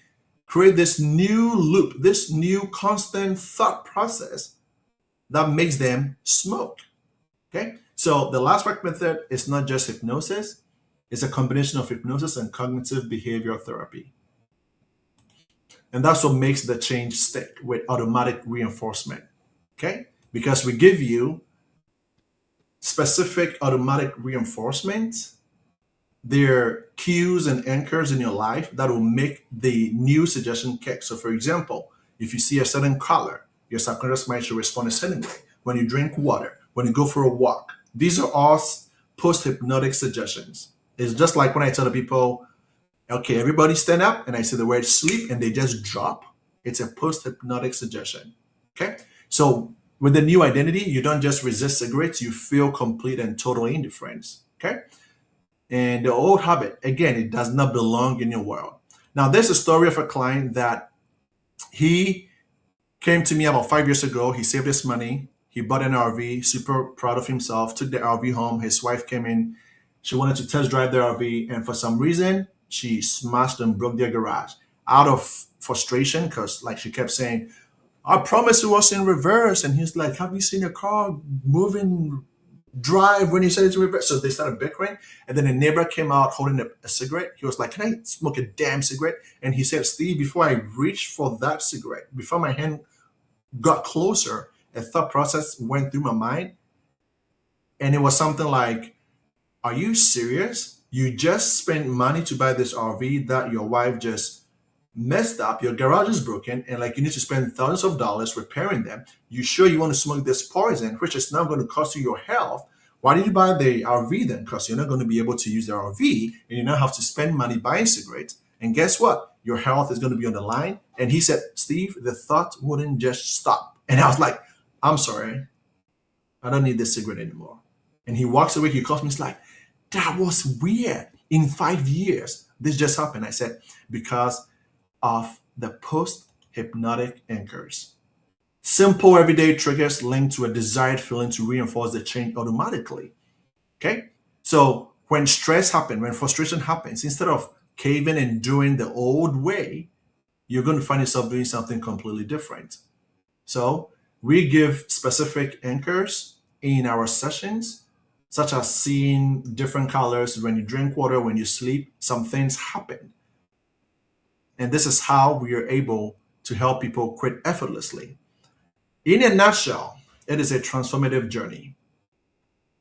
create this new loop, this new constant thought process that makes them smoke. Okay. So the last work method is not just hypnosis, it's a combination of hypnosis and cognitive behavior therapy. And that's what makes the change stick with automatic reinforcement. Okay. Because we give you specific automatic reinforcement, they're cues and anchors in your life that will make the new suggestion kick. So, for example, if you see a certain color, your subconscious mind should respond a certain way. When you drink water, when you go for a walk, these are all post hypnotic suggestions. It's just like when I tell the people, okay, everybody stand up, and I say the word sleep, and they just drop. It's a post hypnotic suggestion. Okay. So, with the new identity, you don't just resist cigarettes, you feel complete and total indifference. Okay. And the old habit, again, it does not belong in your world. Now, there's a story of a client that he Came to me about 5 years ago. He saved his money. He bought an RV, super proud of himself, took the RV home. His wife came in. She wanted to test drive the RV, and for some reason, she smashed and broke their garage out of frustration because, like, she kept saying, I promised it was in reverse. And he's like, have you seen a car moving drive when you said it's in reverse? So they started bickering. And then a neighbor came out holding a cigarette. He was like, can I smoke a damn cigarette? And he said, Steve, before I reached for that cigarette, before my hand got closer, a thought process went through my mind. And it was something like, are you serious? You just spent money to buy this RV that your wife just messed up. Your garage is broken, and like you need to spend thousands of dollars repairing them. You sure you want to smoke this poison, which is now going to cost you your health? Why did you buy the RV then? Because you're not going to be able to use the RV, and you now have to spend money buying cigarettes. And guess what? Your health is going to be on the line. And he said, Steve, the thought wouldn't just stop. And I was like, I'm sorry, I don't need this cigarette anymore. And he walks away. He calls me. He's like, that was weird. In 5 years, this just happened. I said, because of the post hypnotic anchors. Simple everyday triggers linked to a desired feeling to reinforce the change automatically. Okay? So when stress happens, when frustration happens, instead of caving and doing the old way, you're going to find yourself doing something completely different. So we give specific anchors in our sessions, such as seeing different colors when you drink water, when you sleep, some things happen. And this is how we are able to help people quit effortlessly. In a nutshell, it is a transformative journey.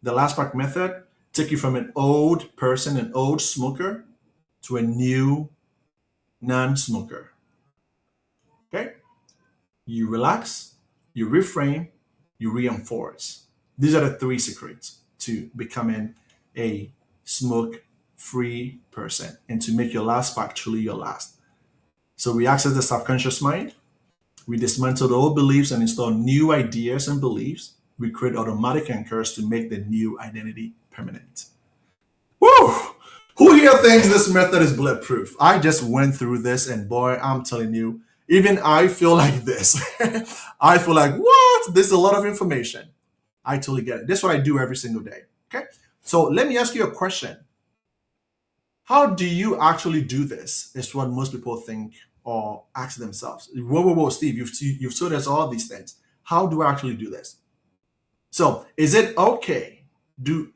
The Last Spark method take you from an old person, an old smoker, to a new non-smoker. Okay? You relax, you reframe, you reinforce. These are the three secrets to becoming a smoke-free person and to make your last spark truly your last. So we access the subconscious mind. We dismantle the old beliefs and install new ideas and beliefs. We create automatic anchors to make the new identity permanent. Woo! Who here thinks this method is bulletproof? I just went through this, and boy, I'm telling you, even I feel like this. I feel like, what? There's a lot of information. I totally get it. This is what I do every single day. Okay. So let me ask you a question. How do you actually do this? Is what most people think or ask themselves. Whoa, Steve, you've told us all these things. How do I actually do this? So is it okay? Do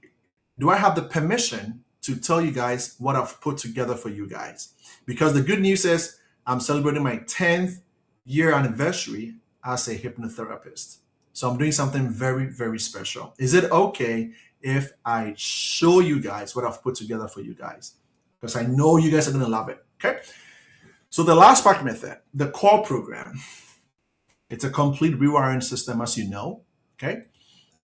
I have the permission to tell you guys what I've put together for you guys? Because the good news is I'm celebrating my 10th year anniversary as a hypnotherapist. So I'm doing something very, very special. Is it okay if I show you guys what I've put together for you guys? Because I know you guys are going to love it. Okay. So the Last Spark method, the core program, it's a complete rewiring system, as you know. Okay.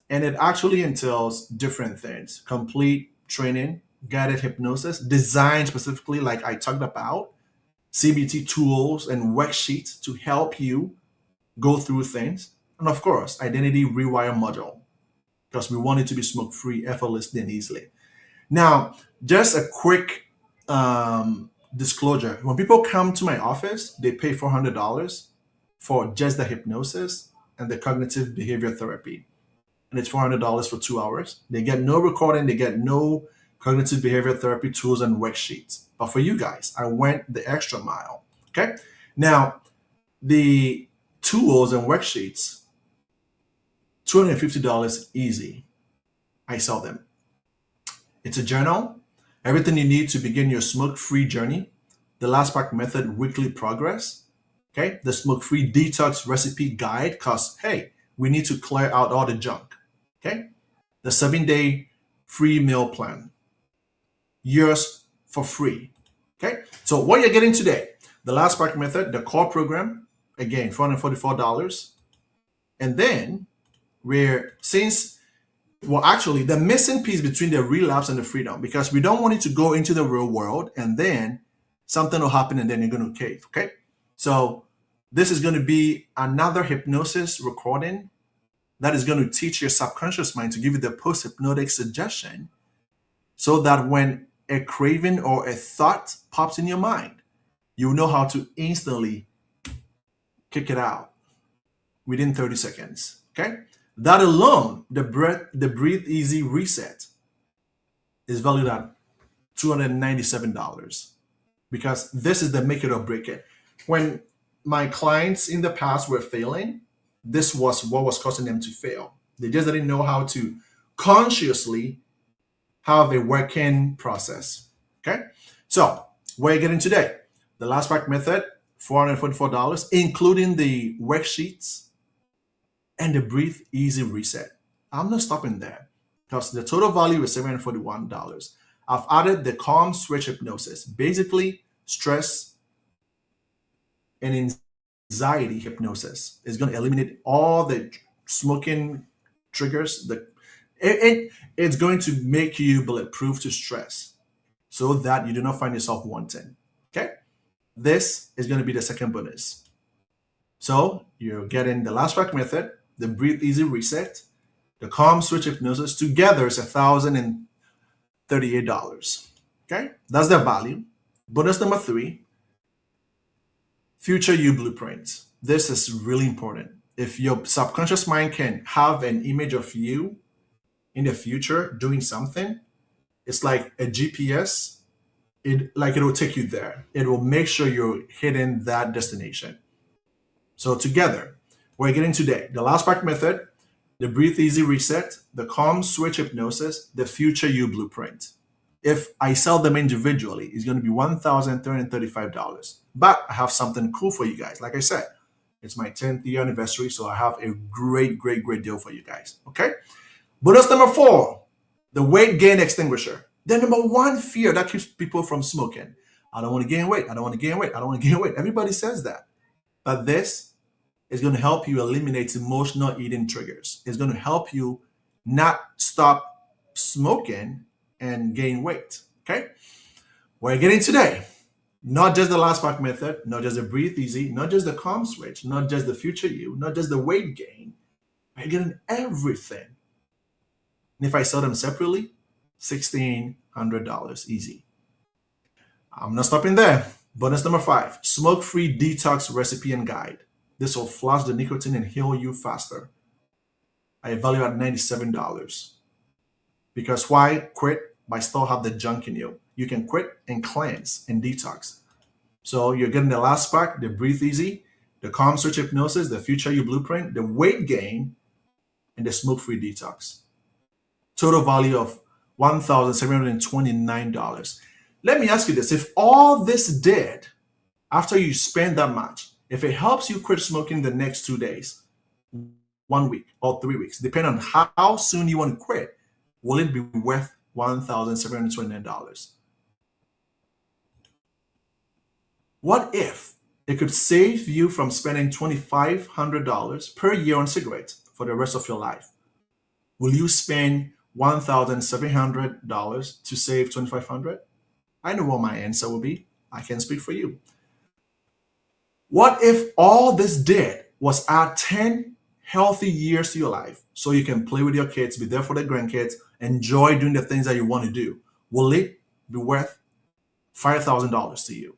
And it actually entails different things: complete training, guided hypnosis, designed specifically, like I talked about, CBT tools and worksheets to help you go through things. And of course, identity rewire module, because we want it to be smoke free, effortlessly, and easily. Now, just a quick disclosure: when people come to my office, they pay $400 for just the hypnosis and the cognitive behavior therapy. And it's $400 for 2 hours. They get no recording, they get no cognitive behavior therapy tools and worksheets. But for you guys, I went the extra mile. Okay. Now, the tools and worksheets, $250 easy. I sell them. It's a journal, everything you need to begin your smoke-free journey, the Last Spark method weekly progress, okay, the smoke-free detox recipe guide, because hey, we need to clear out all the junk, okay, the 7-day free meal plan, yours for free, okay. So what you're getting today, the Last Spark method, the core program, again, $444, and then actually, the missing piece between the relapse and the freedom, because we don't want you to go into the real world and then something will happen and then you're going to cave. Okay. So this is going to be another hypnosis recording that is going to teach your subconscious mind to give you the post hypnotic suggestion so that when a craving or a thought pops in your mind, you know how to instantly kick it out. within 30 seconds. Okay? That alone, the Breathe Easy Reset is valued at $297 because this is the make it or break it. When my clients in the past were failing, this was what was causing them to fail. They just didn't know how to consciously have a working process. Okay? So, where are you getting today? The last pack method, $444, including the worksheets and the Breathe Easy Reset. I'm not stopping there because the total value is $741. I've added the Calm Switch Hypnosis, basically stress and anxiety hypnosis. It's going to eliminate all the smoking triggers. It's going to make you bulletproof to stress so that you do not find yourself wanting. Okay? This is going to be the second bonus. So you're getting the last track method, the Breathe Easy Reset, the Calm Switch Hypnosis. Together is $1,038. Okay? That's the value. Bonus number 3, Future You Blueprint. This is really important. If your subconscious mind can have an image of you in the future doing something, it's like a GPS. It will take you there. It will make sure you're hitting that destination. So together, we're getting today the last pack method, the Breathe Easy Reset, the Calm Switch Hypnosis, the Future You Blueprint. If I sell them individually, it's going to be $1,335. But I have something cool for you guys. Like I said, it's my 10th year anniversary, so I have a great deal for you guys. Okay? Bonus number 4, the weight gain extinguisher. The number one fear that keeps people from smoking. I don't want to gain weight. I don't want to gain weight. I don't want to gain weight. Everybody says that. But this is going to help you eliminate emotional eating triggers. It's going to help you not stop smoking and gain weight. Okay? We're getting today. Not just the last pack method, not just the Breathe Easy, not just the Calm Switch, not just the Future You, not just the weight gain. We're getting everything. And if I sell them separately, $1,600 easy. I'm not stopping there. Bonus number 5, smoke-free detox recipe and guide. This will flush the nicotine and heal you faster. I value at $97. Because why quit? By still have the junk in you. You can quit and cleanse and detox. So you're getting the last pack, the Breathe Easy, the Calm Switch Hypnosis, the Future You Blueprint, the weight gain, and the smoke-free detox. Total value of $1,729. Let me ask you this. If all this did, after you spend that much, if it helps you quit smoking the next 2 days, 1 week, or 3 weeks, depending on how soon you want to quit, will it be worth $1,729? What if it could save you from spending $2,500 per year on cigarettes for the rest of your life? Will you spend $1,700 to save $2,500? I know what my answer will be. I can speak for you. What if all this did was add 10 healthy years to your life so you can play with your kids, be there for the grandkids, enjoy doing the things that you want to do? Will it be worth $5,000 to you?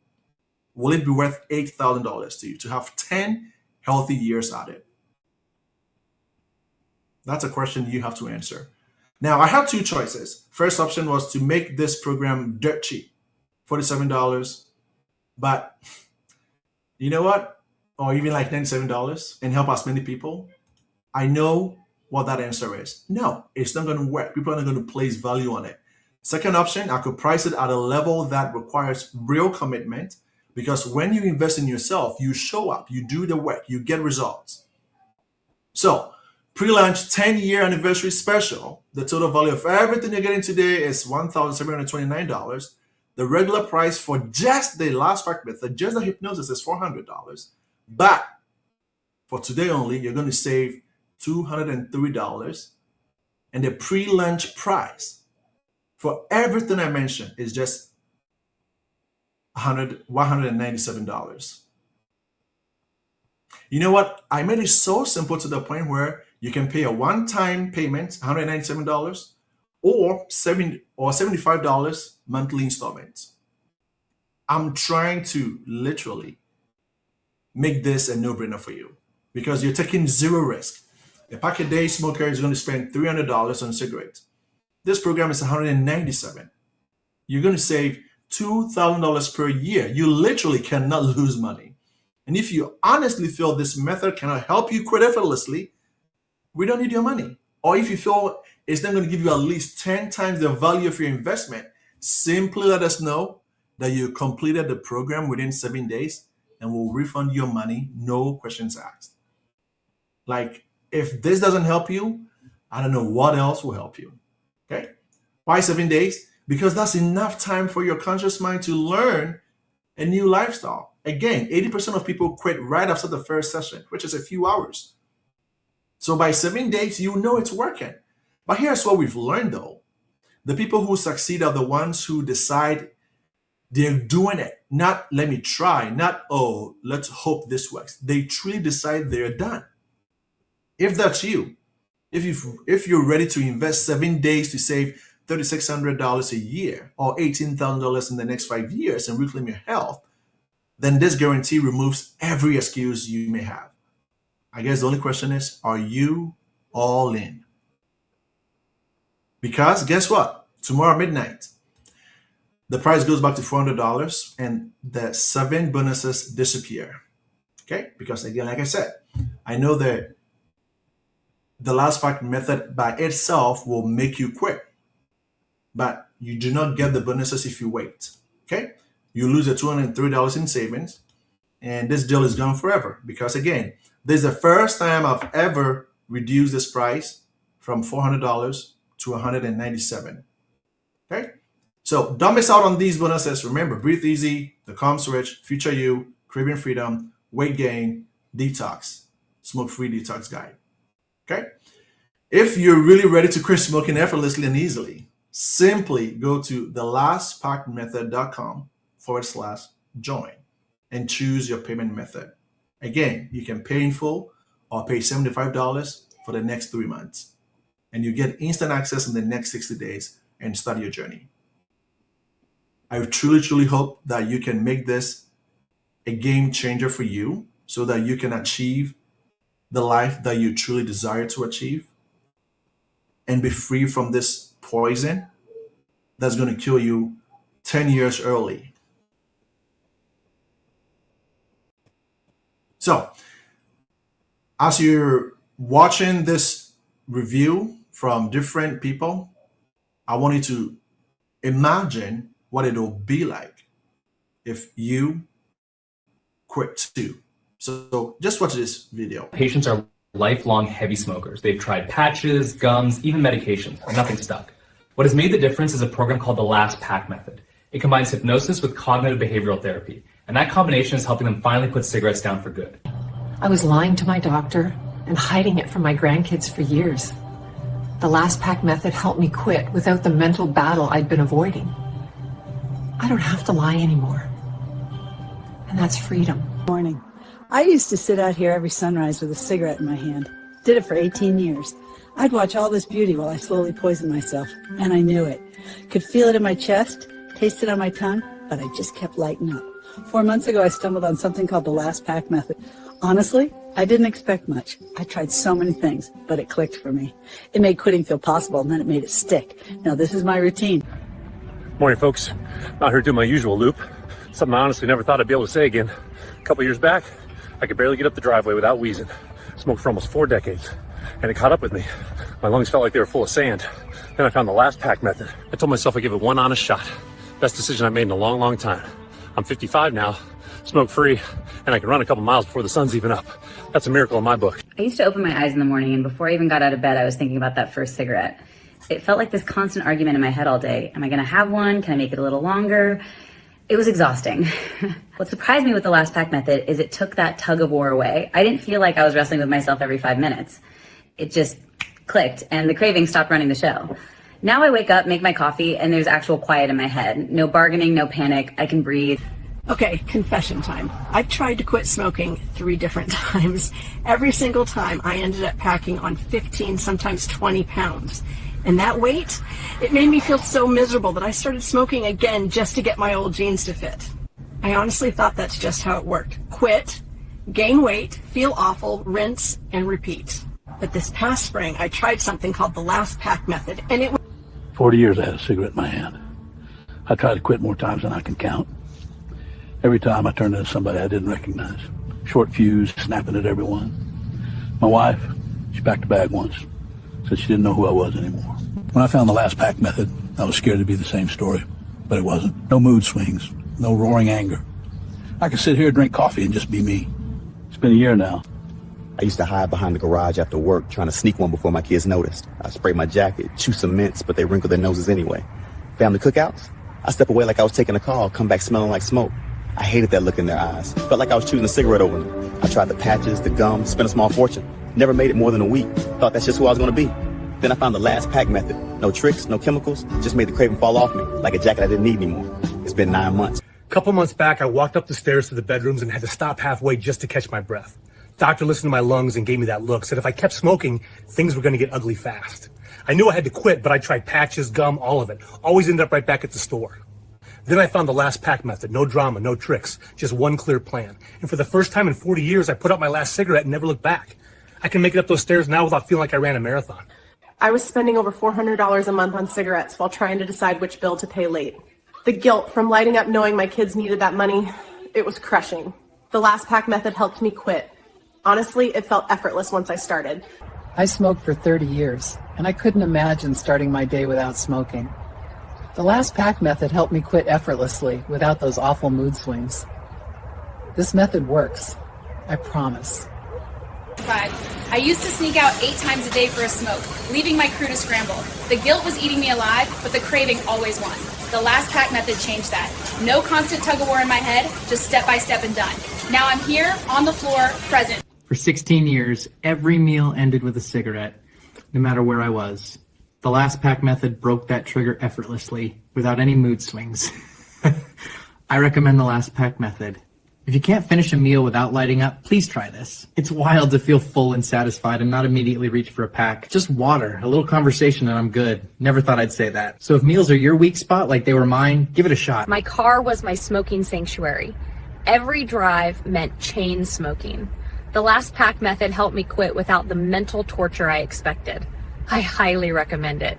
Will it be worth $8,000 to you to have 10 healthy years at it? That's a question you have to answer. Now, I had 2 choices. First option was to make this program dirt cheap, $47. But you know what? Or even like $97 and help as many people. I know what that answer is. No, it's not going to work. People are not going to place value on it. Second option, I could price it at a level that requires real commitment, because when you invest in yourself, you show up, you do the work, you get results. So, pre-launch 10-year anniversary special, the total value of everything you're getting today is $1,729. The regular price for just the last pack method, just the hypnosis, is $400. But for today only, you're going to save $203. And the pre-launch price for everything I mentioned is just $197. You know what? I made it so simple to the point where you can pay a one-time payment, $197, or $75 monthly installments. I'm trying to literally make this a no-brainer for you. because you're taking zero risk. A pack a day smoker is going to spend $300 on cigarettes. This program is $197. You're going to save $2,000 per year. You literally cannot lose money. And if you honestly feel this method cannot help you quit effortlessly, we don't need your money. Or if you feel it's not going to give you at least 10 times the value of your investment, simply let us know that you completed the program within 7 days and we'll refund your money, no questions asked. Like, if this doesn't help you, I don't know what else will help you. Okay? Why 7 days? Because that's enough time for your conscious mind to learn a new lifestyle. Again, 80% of people quit right after the first session, which is a few hours. So by 7 days, you know it's working. But here's what we've learned though. The people who succeed are the ones who decide they're doing it. Not let me try, not, oh, let's hope this works. They truly decide they're done. If that's you, if you're ready to invest 7 days to save $3,600 a year or $18,000 in the next 5 years and reclaim your health, then this guarantee removes every excuse you may have. I guess the only question is, are you all in? Because guess what? Tomorrow midnight, the price goes back to $400 and the 7 bonuses disappear. Okay? Because again, like I said, I know that the last pack method by itself will make you quit, but you do not get the bonuses if you wait. Okay? You lose the $203 in savings, and this deal is gone forever. Because again, this is the first time I've ever reduced this price from $400 to $197. Okay? So don't miss out on these bonuses. Remember, Breathe Easy, the Calm Switch, Future You, Craving Freedom, Weight Gain, Detox, Smoke-Free Detox Guide. Okay? If you're really ready to quit smoking effortlessly and easily, simply go to thelastpackmethod.com/join and choose your payment method. Again, you can pay in full or pay $75 for the next 3 months. And you get instant access in the next 60 days and start your journey. I truly, truly hope that you can make this a game changer for you so that you can achieve the life that you truly desire to achieve and be free from this poison that's going to kill you 10 years early. So, as you're watching this review from different people, I want you to imagine what it'll be like if you quit too. So just watch this video. Patients are lifelong heavy smokers. They've tried patches, gums, even medications. Nothing stuck. What has made the difference is a program called the Last Pack Method. It combines hypnosis with cognitive behavioral therapy, and that combination is helping them finally put cigarettes down for good. I was lying to my doctor and hiding it from my grandkids for years. The Last Pack Method helped me quit without the mental battle I'd been avoiding. I don't have to lie anymore. And that's freedom. Morning. I used to sit out here every sunrise with a cigarette in my hand. Did it for 18 years. I'd watch all this beauty while I slowly poisoned myself, and I knew it. Could feel it in my chest, taste it on my tongue, but I just kept lighting up. 4 months ago, I stumbled on something called the Last Pack Method. Honestly, I didn't expect much. I tried so many things, but it clicked for me. It made quitting feel possible, and then it made it stick. Now this is my routine. Morning, folks. Out here doing my usual loop. Something I honestly never thought I'd be able to say again. A couple years back, I could barely get up the driveway without wheezing. Smoked for almost 4 decades, and it caught up with me. My lungs felt like they were full of sand. Then I found the Last Pack Method. I told myself I'd give it one honest shot. Best decision I made in a long, long time. I'm 55 now, smoke-free, and I can run a couple miles before the sun's even up. That's a miracle in my book. I used to open my eyes in the morning, and before I even got out of bed, I was thinking about that first cigarette. It felt like this constant argument in my head all day. Am I going to have one? Can I make it a little longer? It was exhausting. What surprised me with the Last Pack Method is it took that tug of war away. I didn't feel like I was wrestling with myself every 5 minutes. It just clicked, and the craving stopped running the show. Now I wake up, make my coffee, and there's actual quiet in my head. No bargaining, no panic. I can breathe. Okay, confession time. I've tried to quit smoking 3 different times. Every single time I ended up packing on 15, sometimes 20 pounds. And that weight, it made me feel so miserable that I started smoking again just to get my old jeans to fit. I honestly thought that's just how it worked. Quit, gain weight, feel awful, rinse, and repeat. But this past spring, I tried something called the Last Pack Method, and it was 40 years I had a cigarette in my hand. I tried to quit more times than I can count. Every time I turned into somebody I didn't recognize. Short fuse, snapping at everyone. My wife, she packed a bag once. Said she didn't know who I was anymore. When I found the Last Pack Method, I was scared to be the same story. But it wasn't. No mood swings. No roaring anger. I could sit here, drink coffee, and just be me. It's been a year now. I used to hide behind the garage after work, trying to sneak one before my kids noticed. I spray my jacket, chew some mints, but they wrinkle their noses anyway. Family cookouts? I step away like I was taking a call, come back smelling like smoke. I hated that look in their eyes. Felt like I was choosing a cigarette over them. I tried the patches, the gum, spent a small fortune. Never made it more than a week. Thought that's just who I was going to be. Then I found the Last Pack Method. No tricks, no chemicals, just made the craving fall off me, like a jacket I didn't need anymore. It's been 9 months. A couple months back, I walked up the stairs to the bedrooms and had to stop halfway just to catch my breath. Doctor listened to my lungs and gave me that look, said if I kept smoking, things were going to get ugly fast. I knew I had to quit, but I tried patches, gum, all of it. Always ended up right back at the store. Then I found the Last Pack Method. No drama, no tricks, just one clear plan. And for the first time in 40 years, I put out my last cigarette and never looked back. I can make it up those stairs now without feeling like I ran a marathon. I was spending over $400 a month on cigarettes while trying to decide which bill to pay late. The guilt from lighting up knowing my kids needed that money, it was crushing. The Last Pack Method helped me quit. Honestly, it felt effortless once I started. I smoked for 30 years, and I couldn't imagine starting my day without smoking. The Last Pack Method helped me quit effortlessly without those awful mood swings. This method works. I promise. I used to sneak out 8 times a day for a smoke, leaving my crew to scramble. The guilt was eating me alive, but the craving always won. The Last Pack Method changed that. No constant tug-of-war in my head, just step by step and done. Now I'm here, on the floor, present. For 16 years, every meal ended with a cigarette, no matter where I was. The Last Pack Method broke that trigger effortlessly, without any mood swings. I recommend the Last Pack Method. If you can't finish a meal without lighting up, please try this. It's wild to feel full and satisfied and not immediately reach for a pack. Just water, a little conversation, and I'm good. Never thought I'd say that. So if meals are your weak spot like they were mine, give it a shot. My car was my smoking sanctuary. Every drive meant chain smoking. The Last Pack Method helped me quit without the mental torture I expected. I highly recommend it.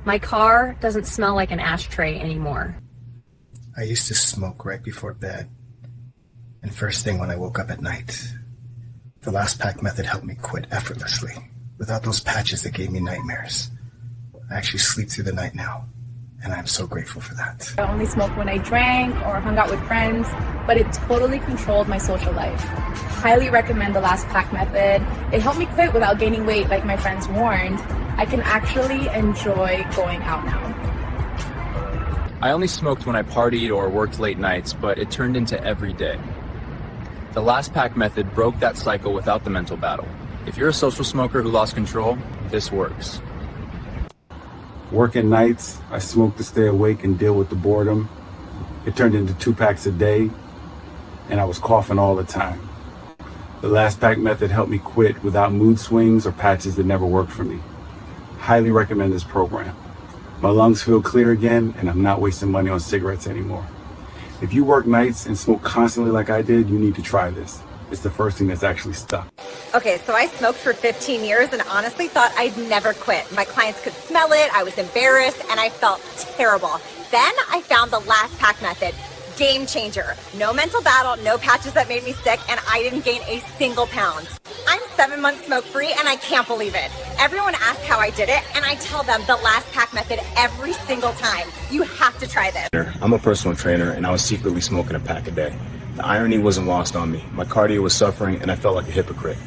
My car doesn't smell like an ashtray anymore. I used to smoke right before bed and first thing when I woke up at night. The Last Pack Method helped me quit effortlessly, without those patches that gave me nightmares. I actually sleep through the night now, and I'm so grateful for that. I only smoked when I drank or hung out with friends, but it totally controlled my social life. Highly recommend the Last Pack Method. It helped me quit without gaining weight like my friends warned. I can actually enjoy going out now. I only smoked when I partied or worked late nights, but it turned into every day. The Last Pack Method broke that cycle without the mental battle. If you're a social smoker who lost control, this works. Working nights, I smoked to stay awake and deal with the boredom. It turned into 2 packs a day, and I was coughing all the time. The Last Pack Method helped me quit without mood swings or patches that never worked for me. Highly recommend this program. My lungs feel clear again, and I'm not wasting money on cigarettes anymore. If you work nights and smoke constantly like I did, you need to try this. It's the first thing that's actually stuck. Okay, so I smoked for 15 years and honestly thought I'd never quit. My clients could smell it, I was embarrassed, and I felt terrible. Then I found the Last Pack Method. Game changer. No mental battle, no patches that made me sick, and I didn't gain a single pound. I'm 7 months smoke-free, and I can't believe it. Everyone asks how I did it, and I tell them the Last Pack Method every single time. You have to try this. I'm a personal trainer, and I was secretly smoking a pack a day. The irony wasn't lost on me. My cardio was suffering, and I felt like a hypocrite.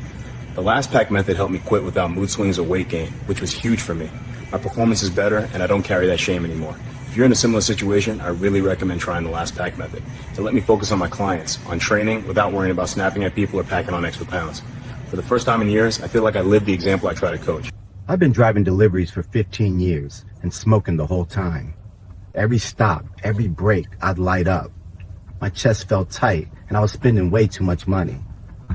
The Last Pack Method helped me quit without mood swings or weight gain, which was huge for me. My performance is better, and I don't carry that shame anymore. If you're in a similar situation, I really recommend trying the Last Pack Method to let me focus on my clients, on training, without worrying about snapping at people or packing on extra pounds. For the first time in years, I feel like I lived the example I try to coach. I've been driving deliveries for 15 years and smoking the whole time. Every stop, every break, I'd light up. My chest felt tight and I was spending way too much money.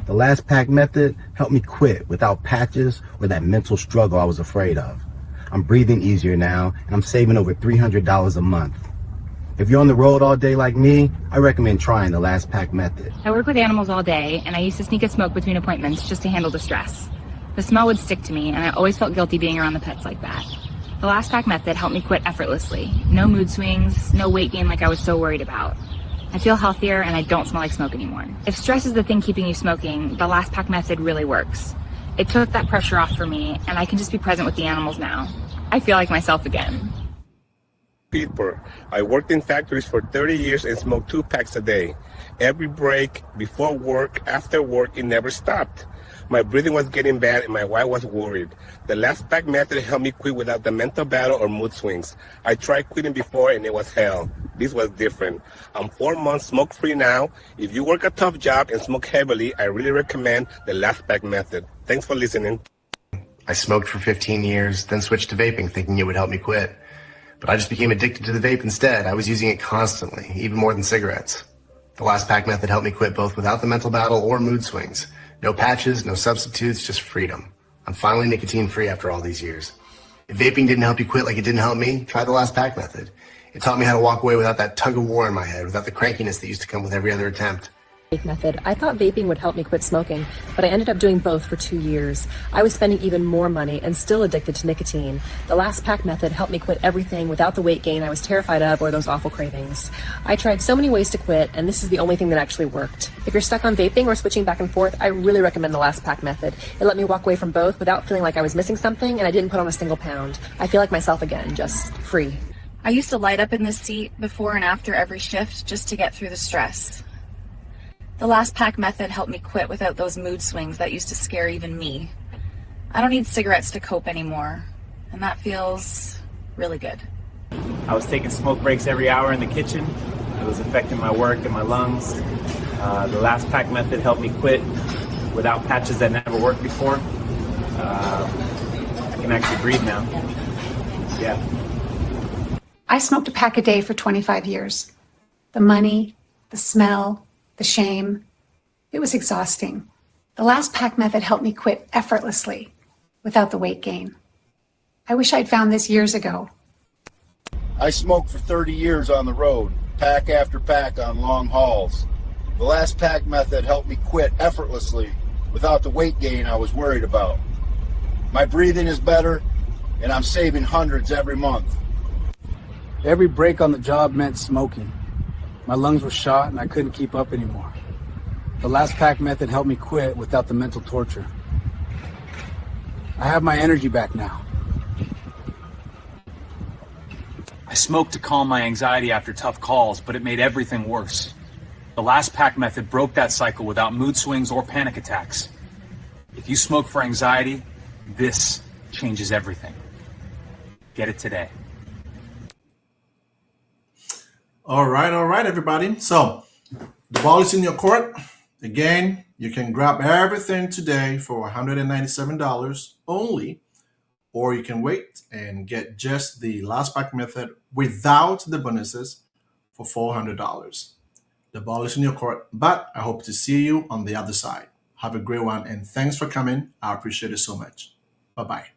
The Last Pack Method helped me quit without patches or that mental struggle I was afraid of. I'm breathing easier now and I'm saving over $300 a month. If you're on the road all day like me, I recommend trying the Last Pack method. I work with animals all day, and I used to sneak a smoke between appointments just to handle the stress. The smell would stick to me, and I always felt guilty being around the pets like that. The Last Pack method helped me quit effortlessly. No mood swings, no weight gain like I was so worried about. I feel healthier, and I don't smell like smoke anymore. If stress is the thing keeping you smoking, the Last Pack method really works. It took that pressure off for me, and I can just be present with the animals now. I feel like myself again. Pittsburgh. I worked in factories for 30 years and smoked 2 packs a day. Every break, before work, after work, it never stopped. My breathing was getting bad and my wife was worried. The Last Pack method helped me quit without the mental battle or mood swings. I tried quitting before and it was hell. This was different. I'm 4 months smoke-free now. If you work a tough job and smoke heavily, I really recommend the Last Pack method. Thanks for listening. I smoked for 15 years, then switched to vaping thinking it would help me quit. But I just became addicted to the vape instead. I was using it constantly, even more than cigarettes. The Last Pack method helped me quit both without the mental battle or mood swings. No patches, no substitutes, just freedom. I'm finally nicotine free after all these years. If vaping didn't help you quit like it didn't help me, try the Last Pack method. It taught me how to walk away without that tug of war in my head, without the crankiness that used to come with every other attempt. Method. I thought vaping would help me quit smoking, but I ended up doing both for 2 years. I was spending even more money and still addicted to nicotine. The Last Pack method helped me quit everything without the weight gain I was terrified of or those awful cravings. I tried so many ways to quit, and this is the only thing that actually worked. If you're stuck on vaping or switching back and forth, I really recommend the Last Pack method. It let me walk away from both without feeling like I was missing something, and I didn't put on a single pound. I feel like myself again, just free. I used to light up in this seat before and after every shift just to get through the stress. The Last Pack method helped me quit without those mood swings that used to scare even me. I don't need cigarettes to cope anymore, and that feels really good. I was taking smoke breaks every hour in the kitchen. It was affecting my work and my lungs. The Last Pack method helped me quit without patches that never worked before. I can actually breathe now. Yeah. I smoked a pack a day for 25 years. The money, the smell, the shame. It was exhausting. The Last Pack method helped me quit effortlessly without the weight gain. I wish I'd found this years ago. I smoked for 30 years on the road, pack after pack on long hauls. The Last Pack method helped me quit effortlessly without the weight gain I was worried about. My breathing is better, and I'm saving hundreds every month. Every break on the job meant smoking. My lungs were shot and I couldn't keep up anymore. The Last Pack method helped me quit without the mental torture. I have my energy back now. I smoked to calm my anxiety after tough calls, but it made everything worse. The Last Pack method broke that cycle without mood swings or panic attacks. If you smoke for anxiety, this changes everything. Get it today. All right, everybody. So the ball is in your court. Again, you can grab everything today for $197 only, or you can wait and get just the Last Pack method without the bonuses for $400. The ball is in your court, but I hope to see you on the other side. Have a great one, and thanks for coming. I appreciate it so much. Bye-bye.